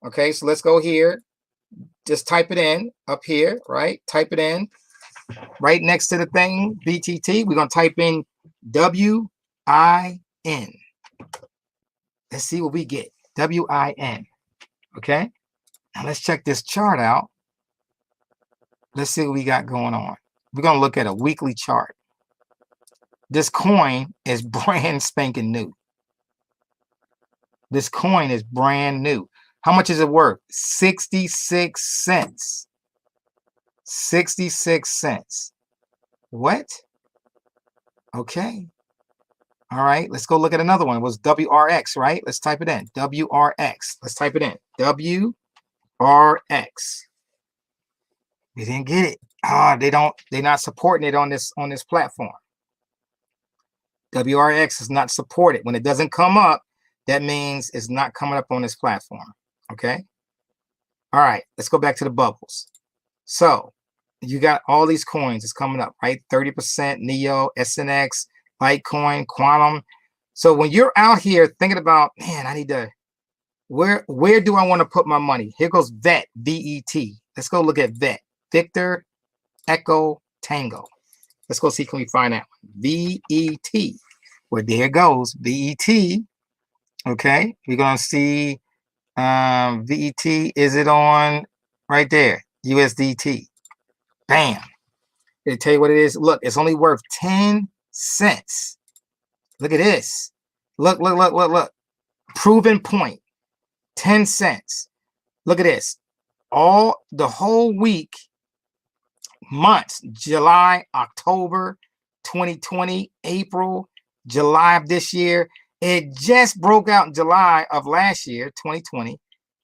Okay, so let's go here. Just type it in up here, right? Type it in right next to the thing, BTT. We're going to type in WIN. Let's see what we get. WIN. Okay. Now let's check this chart out. Let's see what we got going on. We're going to look at a weekly chart. This coin is brand spanking new. This coin is brand new. How much is it worth? 66 cents. 66 cents. What? Okay. All right. Let's go look at another one. It was WRX, right? Let's type it in. WRX. Let's type it in. WRX. We didn't get it. They're not supporting it on this platform. WRX is not supported. When it doesn't come up, that means it's not coming up on this platform. Okay. All right. Let's go back to the bubbles. So you got all these coins. It's coming up, right? 30%, Neo, SNX, Litecoin, Quantum. So when you're out here thinking about, man, I need to, where do I want to put my money? Here goes VET, V-E-T. Let's go look at VET. Victor, Echo, Tango. Let's go see, can we find that one? V-E-T. Well, there it goes, V-E-T. Okay. We're going to see VET. Is it on right there? USDT. Bam. They tell you what it is. Look, it's only worth 10 cents. Look at this. Look. Proven point. 10 cents. Look at this. The whole week, months, July, October 2020, April, July of this year. It just broke out in July of last year, 2020.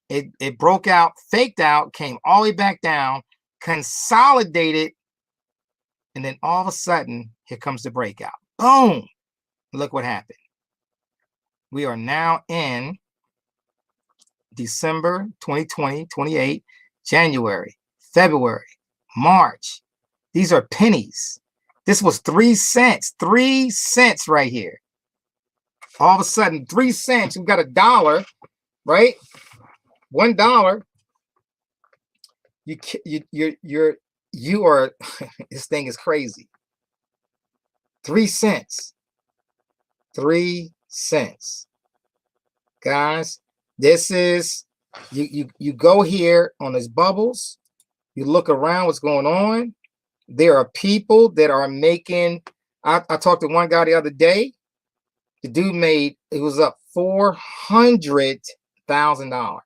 It broke out, faked out, came all the way back down, consolidated, and then all of a sudden, here comes the breakout. Boom! Look what happened. We are now in December 2020, 28, January, February, March. These are pennies. This was 3 cents. 3 cents right here. All of a sudden, 3 cents. We got $1, right? $1. You are. This thing is crazy. 3 cents. 3 cents, guys. This is you go here on these bubbles. You look around what's going on. There are people that are making. I talked to one guy the other day. The dude made, it was up $400,000.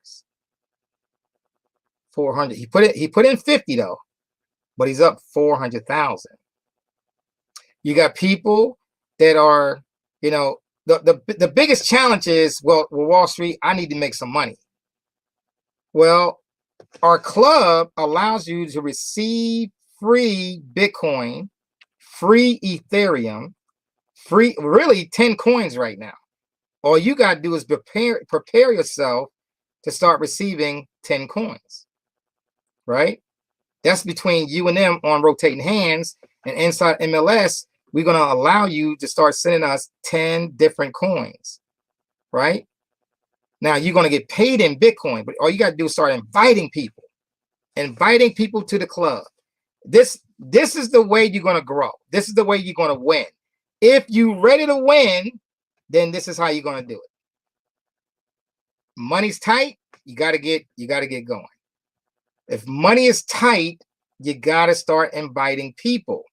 400. He put in 50 though, but he's up 400,000. You got people that are, the biggest challenge is, well, Wall Street, I need to make some money. Well, our club allows you to receive free Bitcoin, free Ethereum, free, really 10 coins right now, all you got to do is prepare yourself to start receiving 10 coins, right? That's between you and them on rotating hands. And inside MLS, we're going to allow you to start sending us 10 different coins, right? Now, you're going to get paid in Bitcoin, but all you got to do is start inviting people to the club. This is the way you're going to grow. This is the way you're going to win. If you're ready to win, then this is how you're going to do it. Money's tight, you got to get going. If money is tight, you got to start inviting people,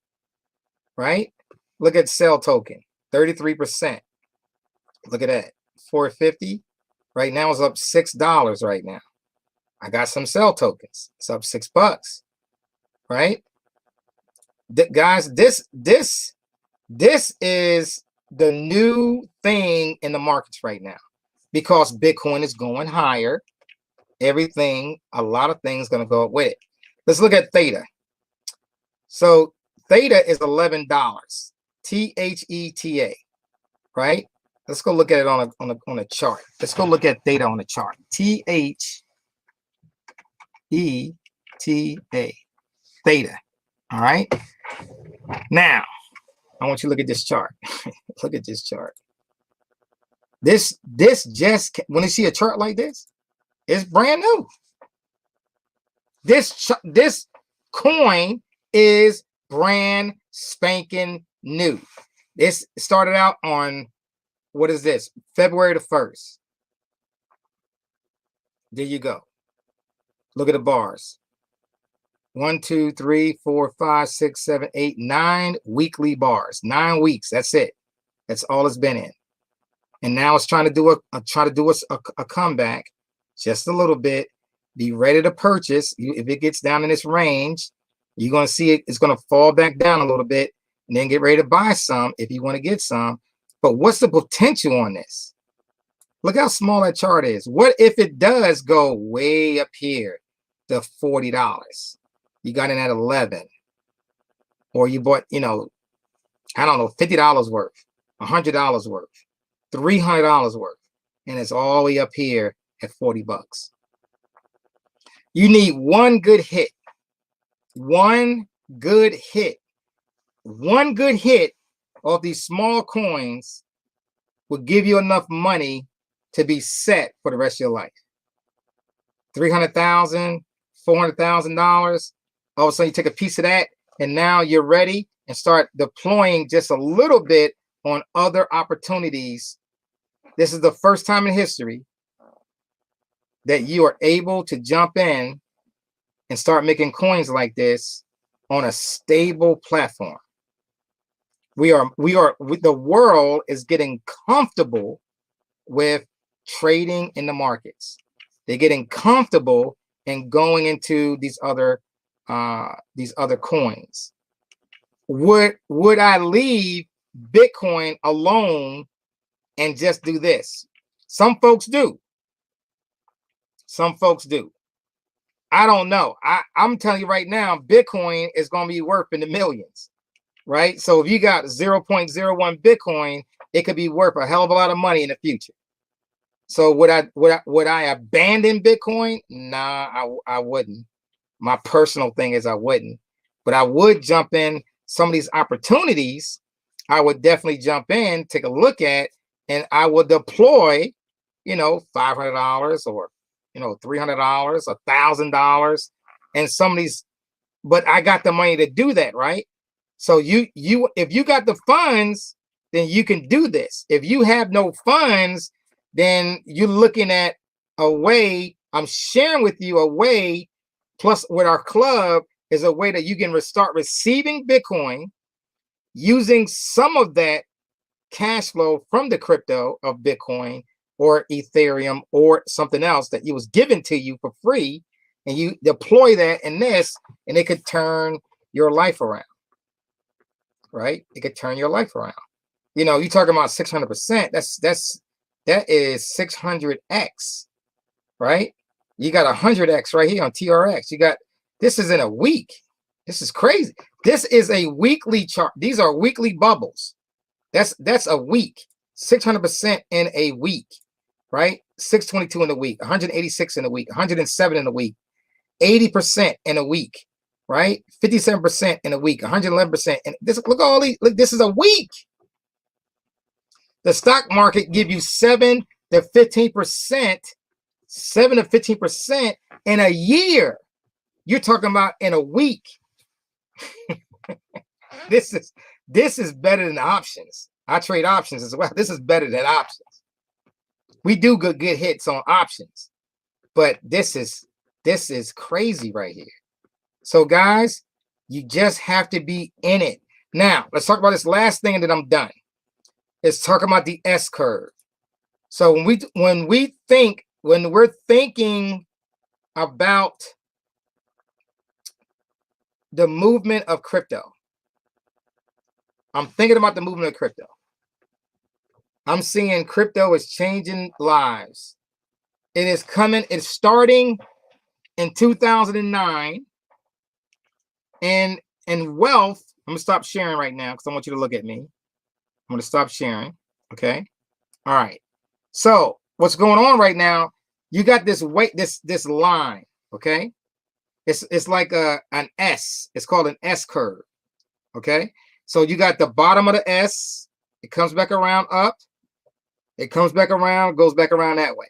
right? Look at sell token, 33%. Look at that, 450. Right now it's up $6 right now. I got some sell tokens. It's up $6, right? Guys, this is the new thing in the markets right now, because Bitcoin is going higher. Everything, a lot of things going to go up with it. Let's look at Theta. So Theta is $11, THETA, right? Let's go look at it on a chart. Let's go look at Theta on the chart. THETA, Theta. All right. Now, I want you to look at this chart. Look at this chart. This just, when you see a chart like this, it's brand new. This coin is brand spanking new. This started out on, what is this? February the 1st. There you go. Look at the bars. 1, 2, 3, 4, 5, 6, 7, 8, 9 weekly bars. 9 weeks. That's it. That's all it's been in. And now it's trying to do a comeback, just a little bit. Be ready to purchase. If it gets down in this range, you're going to see it. It's going to fall back down a little bit, and then get ready to buy some if you want to get some. But what's the potential on this? Look how small that chart is. What if it does go way up here to $40? You got in at 11, or you bought, I don't know, $50 worth, $100 worth, $300 worth, and it's all the way up here at $40. You need one good hit. One good hit. One good hit of these small coins will give you enough money to be set for the rest of your life. $300,000, $400,000. All of a sudden you take a piece of that, and now you're ready and start deploying just a little bit on other opportunities. This is the first time in history that you are able to jump in and start making coins like this on a stable platform. The world is getting comfortable with trading in the markets. They're getting comfortable and going into these other coins. Would I leave Bitcoin alone and just do this? Some folks do. Some folks do. I don't know. I'm telling you right now, Bitcoin is going to be worth in the millions, right? So if you got 0.01 Bitcoin, it could be worth a hell of a lot of money in the future. So would I abandon Bitcoin? Nah, I wouldn't. My personal thing is I wouldn't, but I would jump in some of these opportunities. I would definitely jump in, take a look at, and I would deploy, $500 or, $300, $1,000, and some of these, but I got the money to do that, right? So if you got the funds, then you can do this. If you have no funds, then you're looking at a way. I'm sharing with you a way. Plus, with our club is a way that you can start receiving Bitcoin, using some of that cash flow from the crypto of Bitcoin or Ethereum or something else that it was given to you for free, and you deploy that in this, and it could turn your life around, right? It could turn your life around. You're talking about 600%. That is 600x, right? You got 100x right here on TRX. This is in a week. This is crazy. This is a weekly chart. These are weekly bubbles. That's a week. 600% in a week, right? 622 in a week, 186 in a week, 107 in a week, 80% in a week, right? 57% in a week, 111%. And this, look, all these, look, this is a week. The stock market give you 7 to 15%, 7 to 15% in a year. You're talking about in a week. This is better than options. I trade options as well. This is better than options. We do good hits on options, but this is crazy right here. So guys, you just have to be in it. Now, let's talk about this last thing and then I'm done. Let's talk about the S curve. So when we're thinking about the movement of crypto, I'm thinking about the movement of crypto. I'm seeing crypto is changing lives. It is coming, it's starting in 2009. And wealth, I'm gonna stop sharing right now because I want you to look at me. I'm gonna stop sharing. Okay. All right. So what's going on right now? You got this this line. Okay. It's like an S. It's called an S curve. Okay. So you got the bottom of the S. It comes back around up. It comes back around, goes back around that way.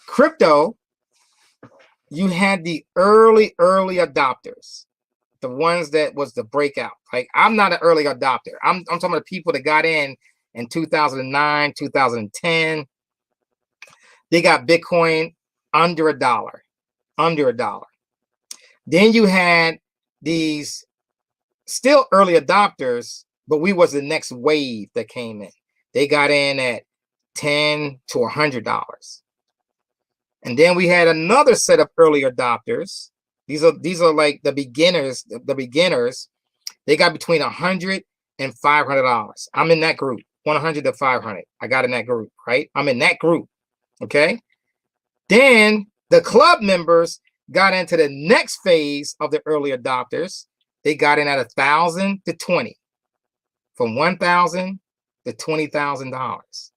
Crypto, you had the early adopters, the ones that was the breakout. Like, I'm not an early adopter. I'm talking about people that got in 2009, 2010. They got Bitcoin under $1. Then you had these still early adopters, but we was the next wave that came in. They got in at $10 to $100. And then we had another set of early adopters. These are like the beginners. The beginners, they got between $100 and $500. I'm in that group, 100 to 500. I got in that group, right? I'm in that group. Okay. Then the club members got into the next phase of the early adopters. They got in at $1,000 to $20, from $1,000 to $20,000.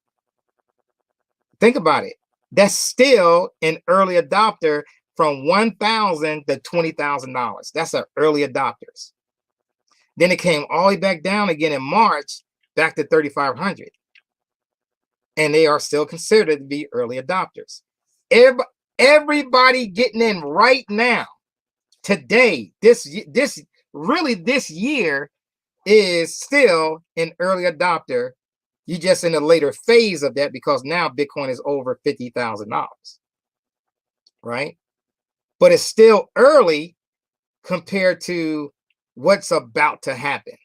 Think about it. That's still an early adopter from $1,000 to $20,000. That's an early adopters. Then it came all the way back down again in March, back to 3,500. And they are still considered to be early adopters. Everybody getting in right now, today, this year is still an early adopter. You just in a later phase of that because now Bitcoin is over $50,000, right? But it's still early compared to what's about to happen.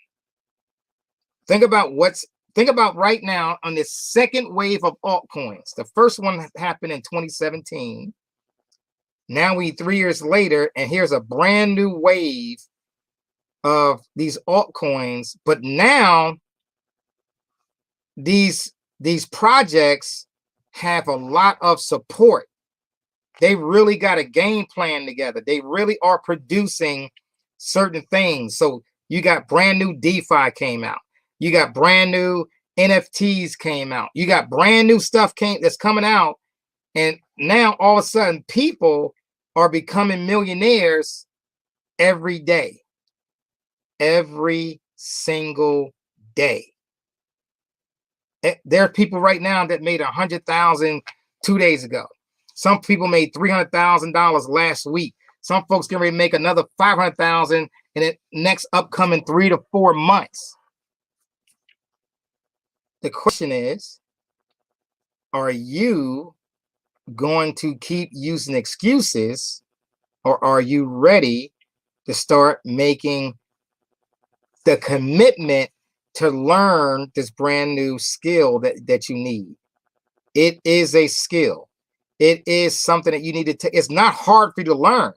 Think about right now on this second wave of altcoins. The first one happened in 2017. Now we 3 years later, and here's a brand new wave of these altcoins. But now these projects have a lot of support. They really got a game plan together. They really are producing certain things. So you got brand new DeFi came out. You got brand new NFTs came out. You got brand new stuff that's coming out. And now all of a sudden people are becoming millionaires every day. Every single day. There are people right now that made $100,000 2 days ago. Some people made $300,000 last week. Some folks can make another $500,000 in the next upcoming 3 to 4 months. The question is, are you going to keep using excuses, or are you ready to start making the commitment to learn this brand new skill that you need? It is a skill. It is something that you need to take. It's not hard for you to learn.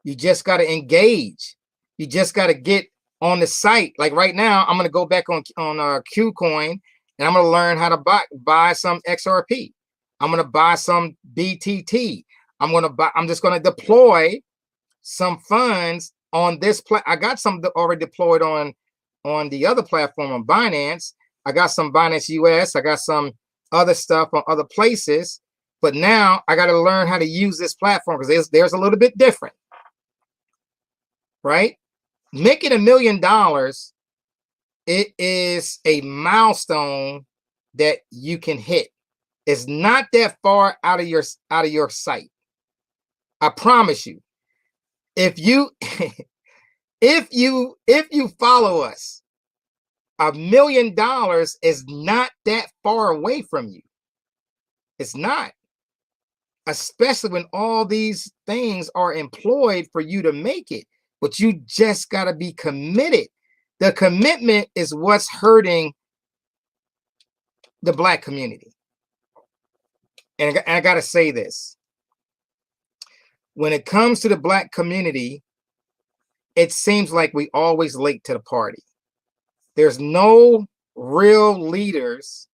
You just got to engage. You just got to get on the site. Like right now, I'm going to go back on KuCoin, and I'm going to learn how to buy some XRP. I'm going to buy some BTT. I'm just going to deploy some funds on this I got some already deployed on the other platform on Binance. I got some Binance US. I got some other stuff on other places. But now I got to learn how to use this platform because there's a little bit different, right? Making $1 million, it is a milestone that you can hit. It's not that far out of your sight. I promise you. If you if you follow us, $1 million is not that far away from you. It's not. Especially when all these things are employed for you to make it. But you just got to be committed. The commitment is what's hurting the Black community. And I got to say this. When it comes to the Black community, it seems like we always late to the party. There's no real leaders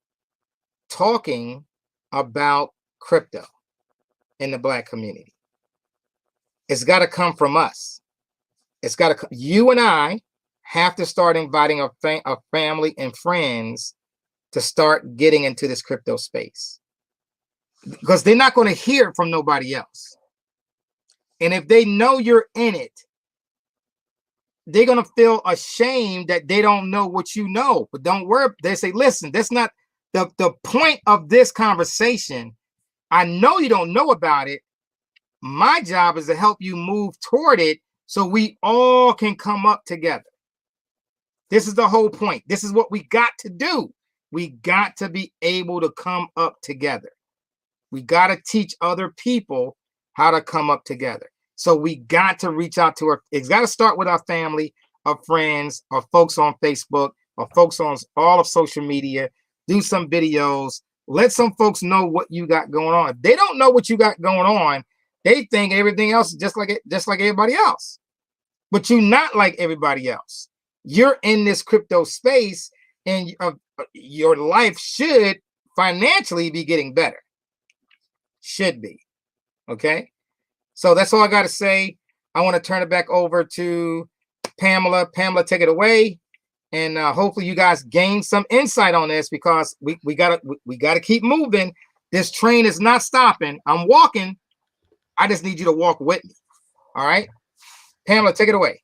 talking about crypto in the Black community. It's got to come from us. It's got to. You and I have to start inviting our family and friends to start getting into this crypto space, because they're not going to hear it from nobody else. And if they know you're in it, they're going to feel ashamed that they don't know what you know. But don't worry. They say, listen, that's not the point of this conversation. I know you don't know about it. My job is to help you move toward it so we all can come up together. This is the whole point. This is what we got to do. We got to be able to come up together. We got to teach other people how to come up together. So we got to reach out to our, it's got to start with our family, our friends, our folks on Facebook, our folks on all of social media. Do some videos. Let some folks know what you got going on. If they don't know what you got going on, they think everything else is just like everybody else. But you're not like everybody else. You're in this crypto space, and your life should financially be getting better. Should be. Okay? So that's all I got to say. I want to turn it back over to Pamela. Pamela, take it away. And hopefully you guys gain some insight on this, because we gotta keep moving. This train is not stopping. I'm walking. I just need you to walk with me. All right, Pamela, take it away.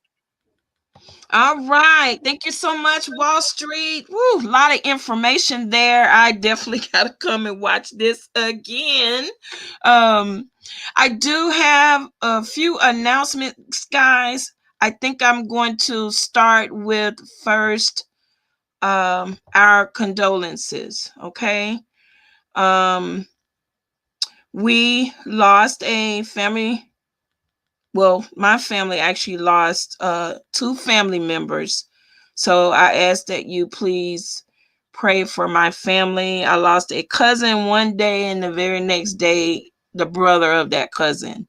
All right. Thank you so much, Wallstreet. Woo, a lot of information there. I definitely got to come and watch this again. I do have a few announcements, guys. I think I'm going to start with first our condolences, okay? We lost a family. Well, my family actually lost 2 family members. So I ask that you please pray for my family. I lost a cousin one day, and the very next day, the brother of that cousin.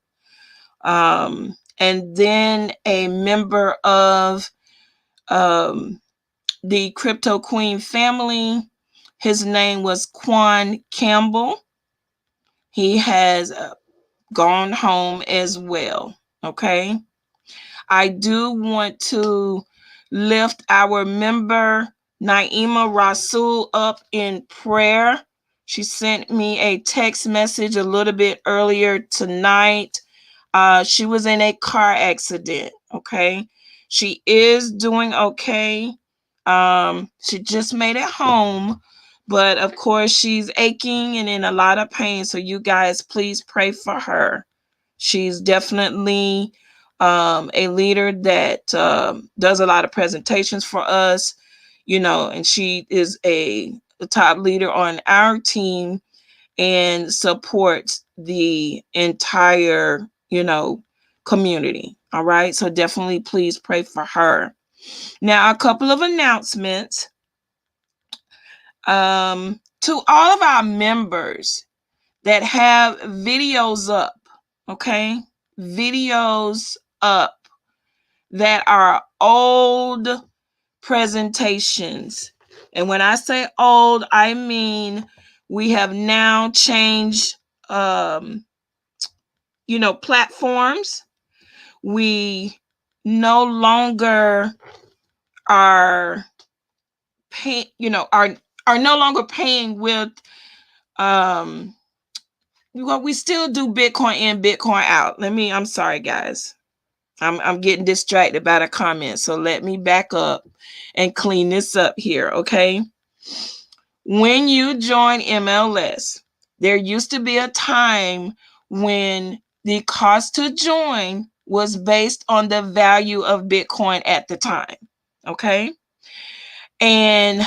And then a member of the Crypto Queen family. His name was Quan Campbell. He has gone home as well. Okay. I do want to lift our member Naima Rasul up in prayer. She sent me a text message a little bit earlier tonight. She was in a car accident. Okay. She is doing okay. She just made it home, but of course she's aching and in a lot of pain. So you guys, please pray for her. She's definitely a leader that does a lot of presentations for us, and she is a top leader on our team and supports the entire, community. All right. So definitely please pray for her. Now, a couple of announcements. To all of our members that have videos up, okay? Videos up that are old presentations. And when I say old, I mean we have now changed, platforms. We no longer are are no longer paying with well, we still do Bitcoin in, Bitcoin out. I'm sorry, guys. I'm getting distracted by the comments. So let me back up and clean this up here, okay? When you join MLS, there used to be a time when the cost to join was based on the value of Bitcoin at the time, okay? And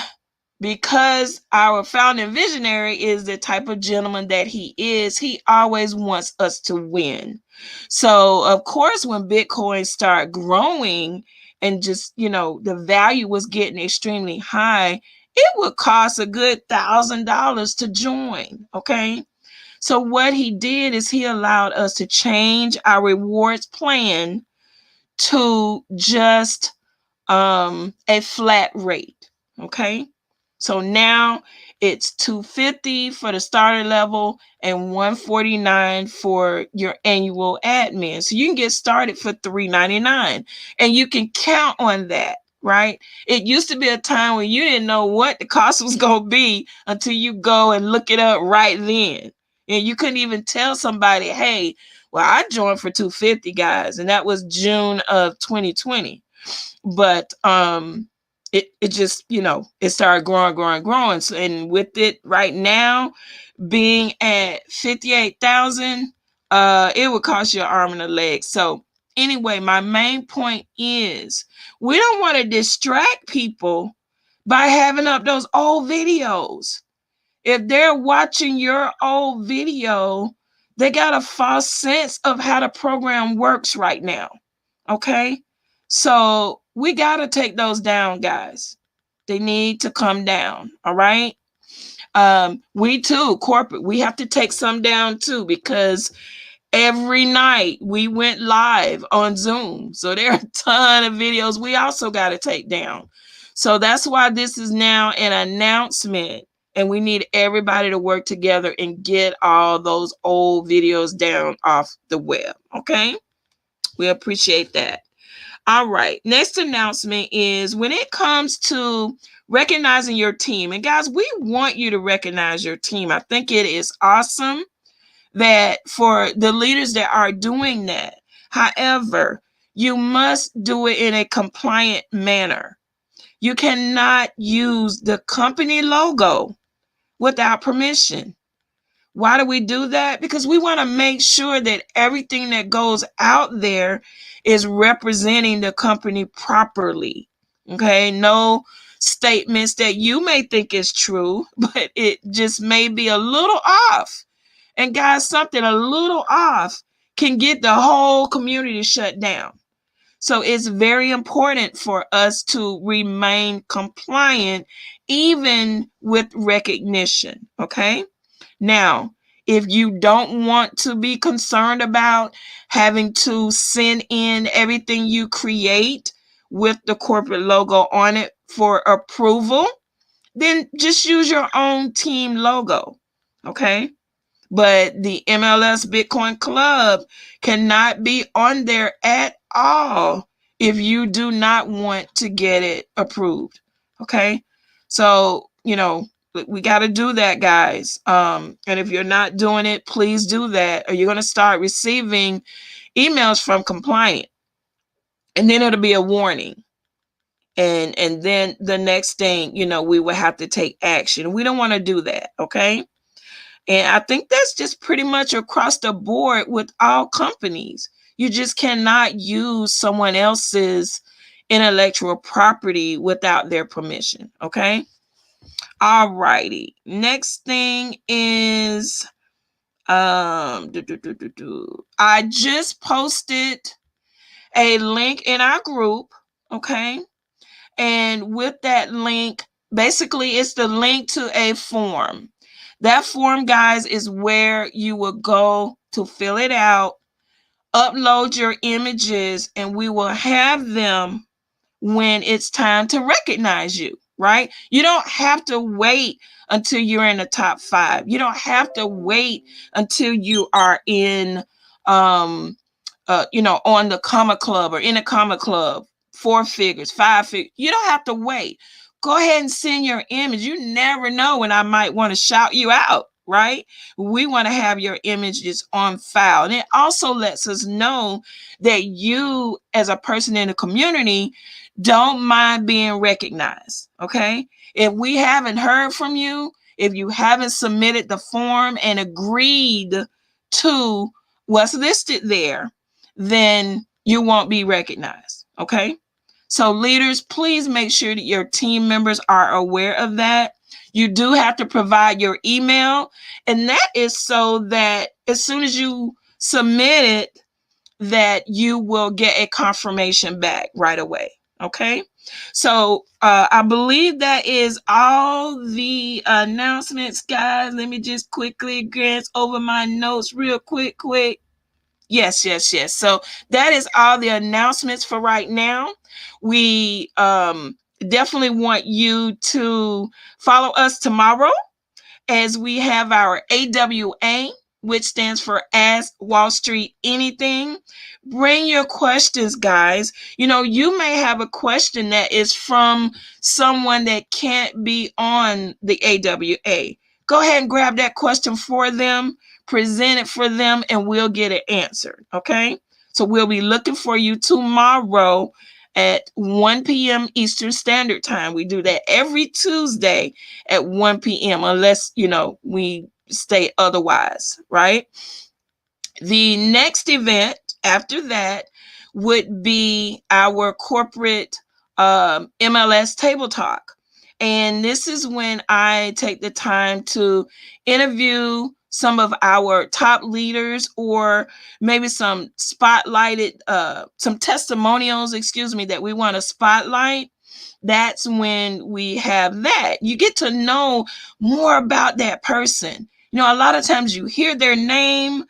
because our founding visionary is the type of gentleman that he is, he always wants us to win. So, of course, when Bitcoin started growing and just, the value was getting extremely high, it would cost a good $1,000 to join. Okay. So what he did is he allowed us to change our rewards plan to just a flat rate. Okay. So now it's $250 for the starter level and $149 for your annual admin. So you can get started for $399 and you can count on that, right? It used to be a time when you didn't know what the cost was going to be until you go and look it up right then. And you couldn't even tell somebody, hey, well, I joined for $250, guys. And that was June of 2020. But it just, it started growing. So, and with it right now being at 58,000, it would cost you an arm and a leg. So anyway, my main point is we don't want to distract people by having up those old videos. If they're watching your old video, they got a false sense of how the program works right now. Okay. So we got to take those down, guys. They need to come down. All right. We too, corporate, we have to take some down too, because every night we went live on Zoom. So there are a ton of videos we also got to take down. So that's why this is now an announcement. And we need everybody to work together and get all those old videos down off the web. Okay. We appreciate that. All right. Next announcement is when it comes to recognizing your team. And guys, we want you to recognize your team. I think it is awesome that for the leaders that are doing that. However, you must do it in a compliant manner. You cannot use the company logo without permission. Why do we do that? Because we want to make sure that everything that goes out there is representing the company properly. Okay, no statements that you may think is true, but it just may be a little off. And guys, something a little off can get the whole community shut down. So it's very important for us to remain compliant, even with recognition. Okay. Now, if you don't want to be concerned about having to send in everything you create with the corporate logo on it for approval, then just use your own team logo. Okay. But the MLS Bitcoin Club cannot be on there at all if you do not want to get it approved. Okay. So, we got to do that, guys. And if you're not doing it, please do that, or you're going to start receiving emails from compliant. And then it'll be a warning. And then the next thing, we will have to take action. We don't want to do that. Okay. And I think that's just pretty much across the board with all companies. You just cannot use someone else's intellectual property without their permission. Okay. All righty. Next thing is, I just posted a link in our group. Okay. And with that link, basically it's the link to a form. That form, guys, is where you will go to fill it out, upload your images, and we will have them when it's time to recognize you, right? You don't have to wait until you're in the top 5. You don't have to wait until you are in, on the comma club or in a comma club, 4 figures, 5 figures. You don't have to wait. go ahead and send your image. You never know when I might want to shout you out, right? We want to have your images on file. And it also lets us know that you, as a person in the community, don't mind being recognized, okay? If we haven't heard from you, if you haven't submitted the form and agreed to what's listed there, then you won't be recognized, okay? So leaders, please make sure that your team members are aware of that. You do have to provide your email, and that is so that as soon as you submit it, that you will get a confirmation back right away. Okay. So I believe that is all the announcements, guys. Let me just quickly glance over my notes real quick. Yes. So that is all the announcements for right now. We definitely want you to follow us tomorrow as we have our AWA, which stands for Ask Wallstreet Anything. Bring your questions, guys. You know, you may have a question that is from someone that can't be on the AWA. Go ahead and grab that question for them, present it for them, and we'll get it answered, okay? So we'll be looking for you tomorrow at 1 p.m. Eastern Standard Time. We do that every Tuesday at 1 p.m. unless, we state otherwise, right? The next event after that would be our corporate MLS Table Talk. And this is when I take the time to interview some of our top leaders, or maybe some spotlighted, some testimonials, that we want to spotlight. That's when we have that. You get to know more about that person. A lot of times you hear their name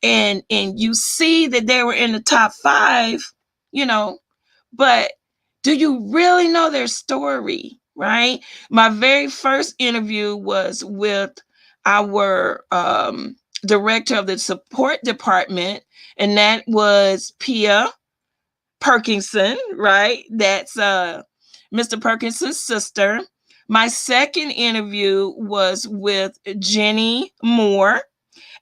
and you see that they were in the top 5, but do you really know their story, right? My very first interview was with our director of the support department, and that was Pia Perkinson, right? That's Mr. Perkinson's sister. My second interview was with Jenny Moore.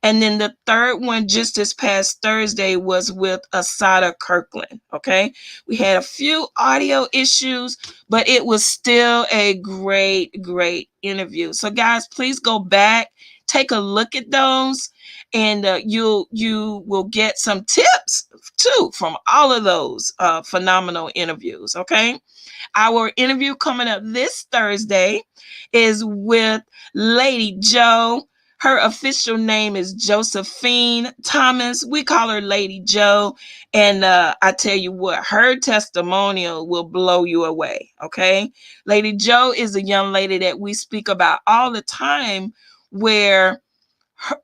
And then the third one, just this past Thursday, was with Asada Kirkland. Okay. We had a few audio issues, but it was still a great interview. So guys, please go back, take a look at those, and you will get some tips too from all of those phenomenal interviews. Okay. Our interview coming up this Thursday is with Lady Joe. Her official name is Josephine Thomas. We call her Lady Joe. And I tell you what, her testimonial will blow you away, okay? Lady Joe is a young lady that we speak about all the time, where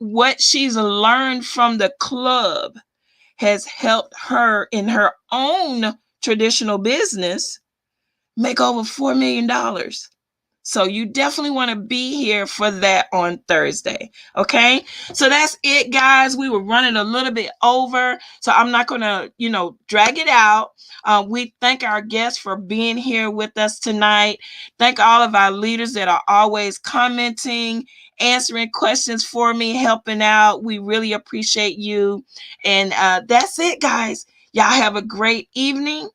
what she's learned from the club has helped her in her own traditional business make over $4 million. So you definitely want to be here for that on Thursday. Okay. So that's it, guys. We were running a little bit over, so I'm not going to, drag it out. We thank our guests for being here with us tonight. Thank all of our leaders that are always commenting, answering questions for me, helping out. We really appreciate you. And that's it, guys. Y'all have a great evening,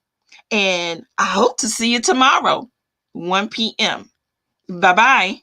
and I hope to see you tomorrow, 1 p.m. Bye-bye.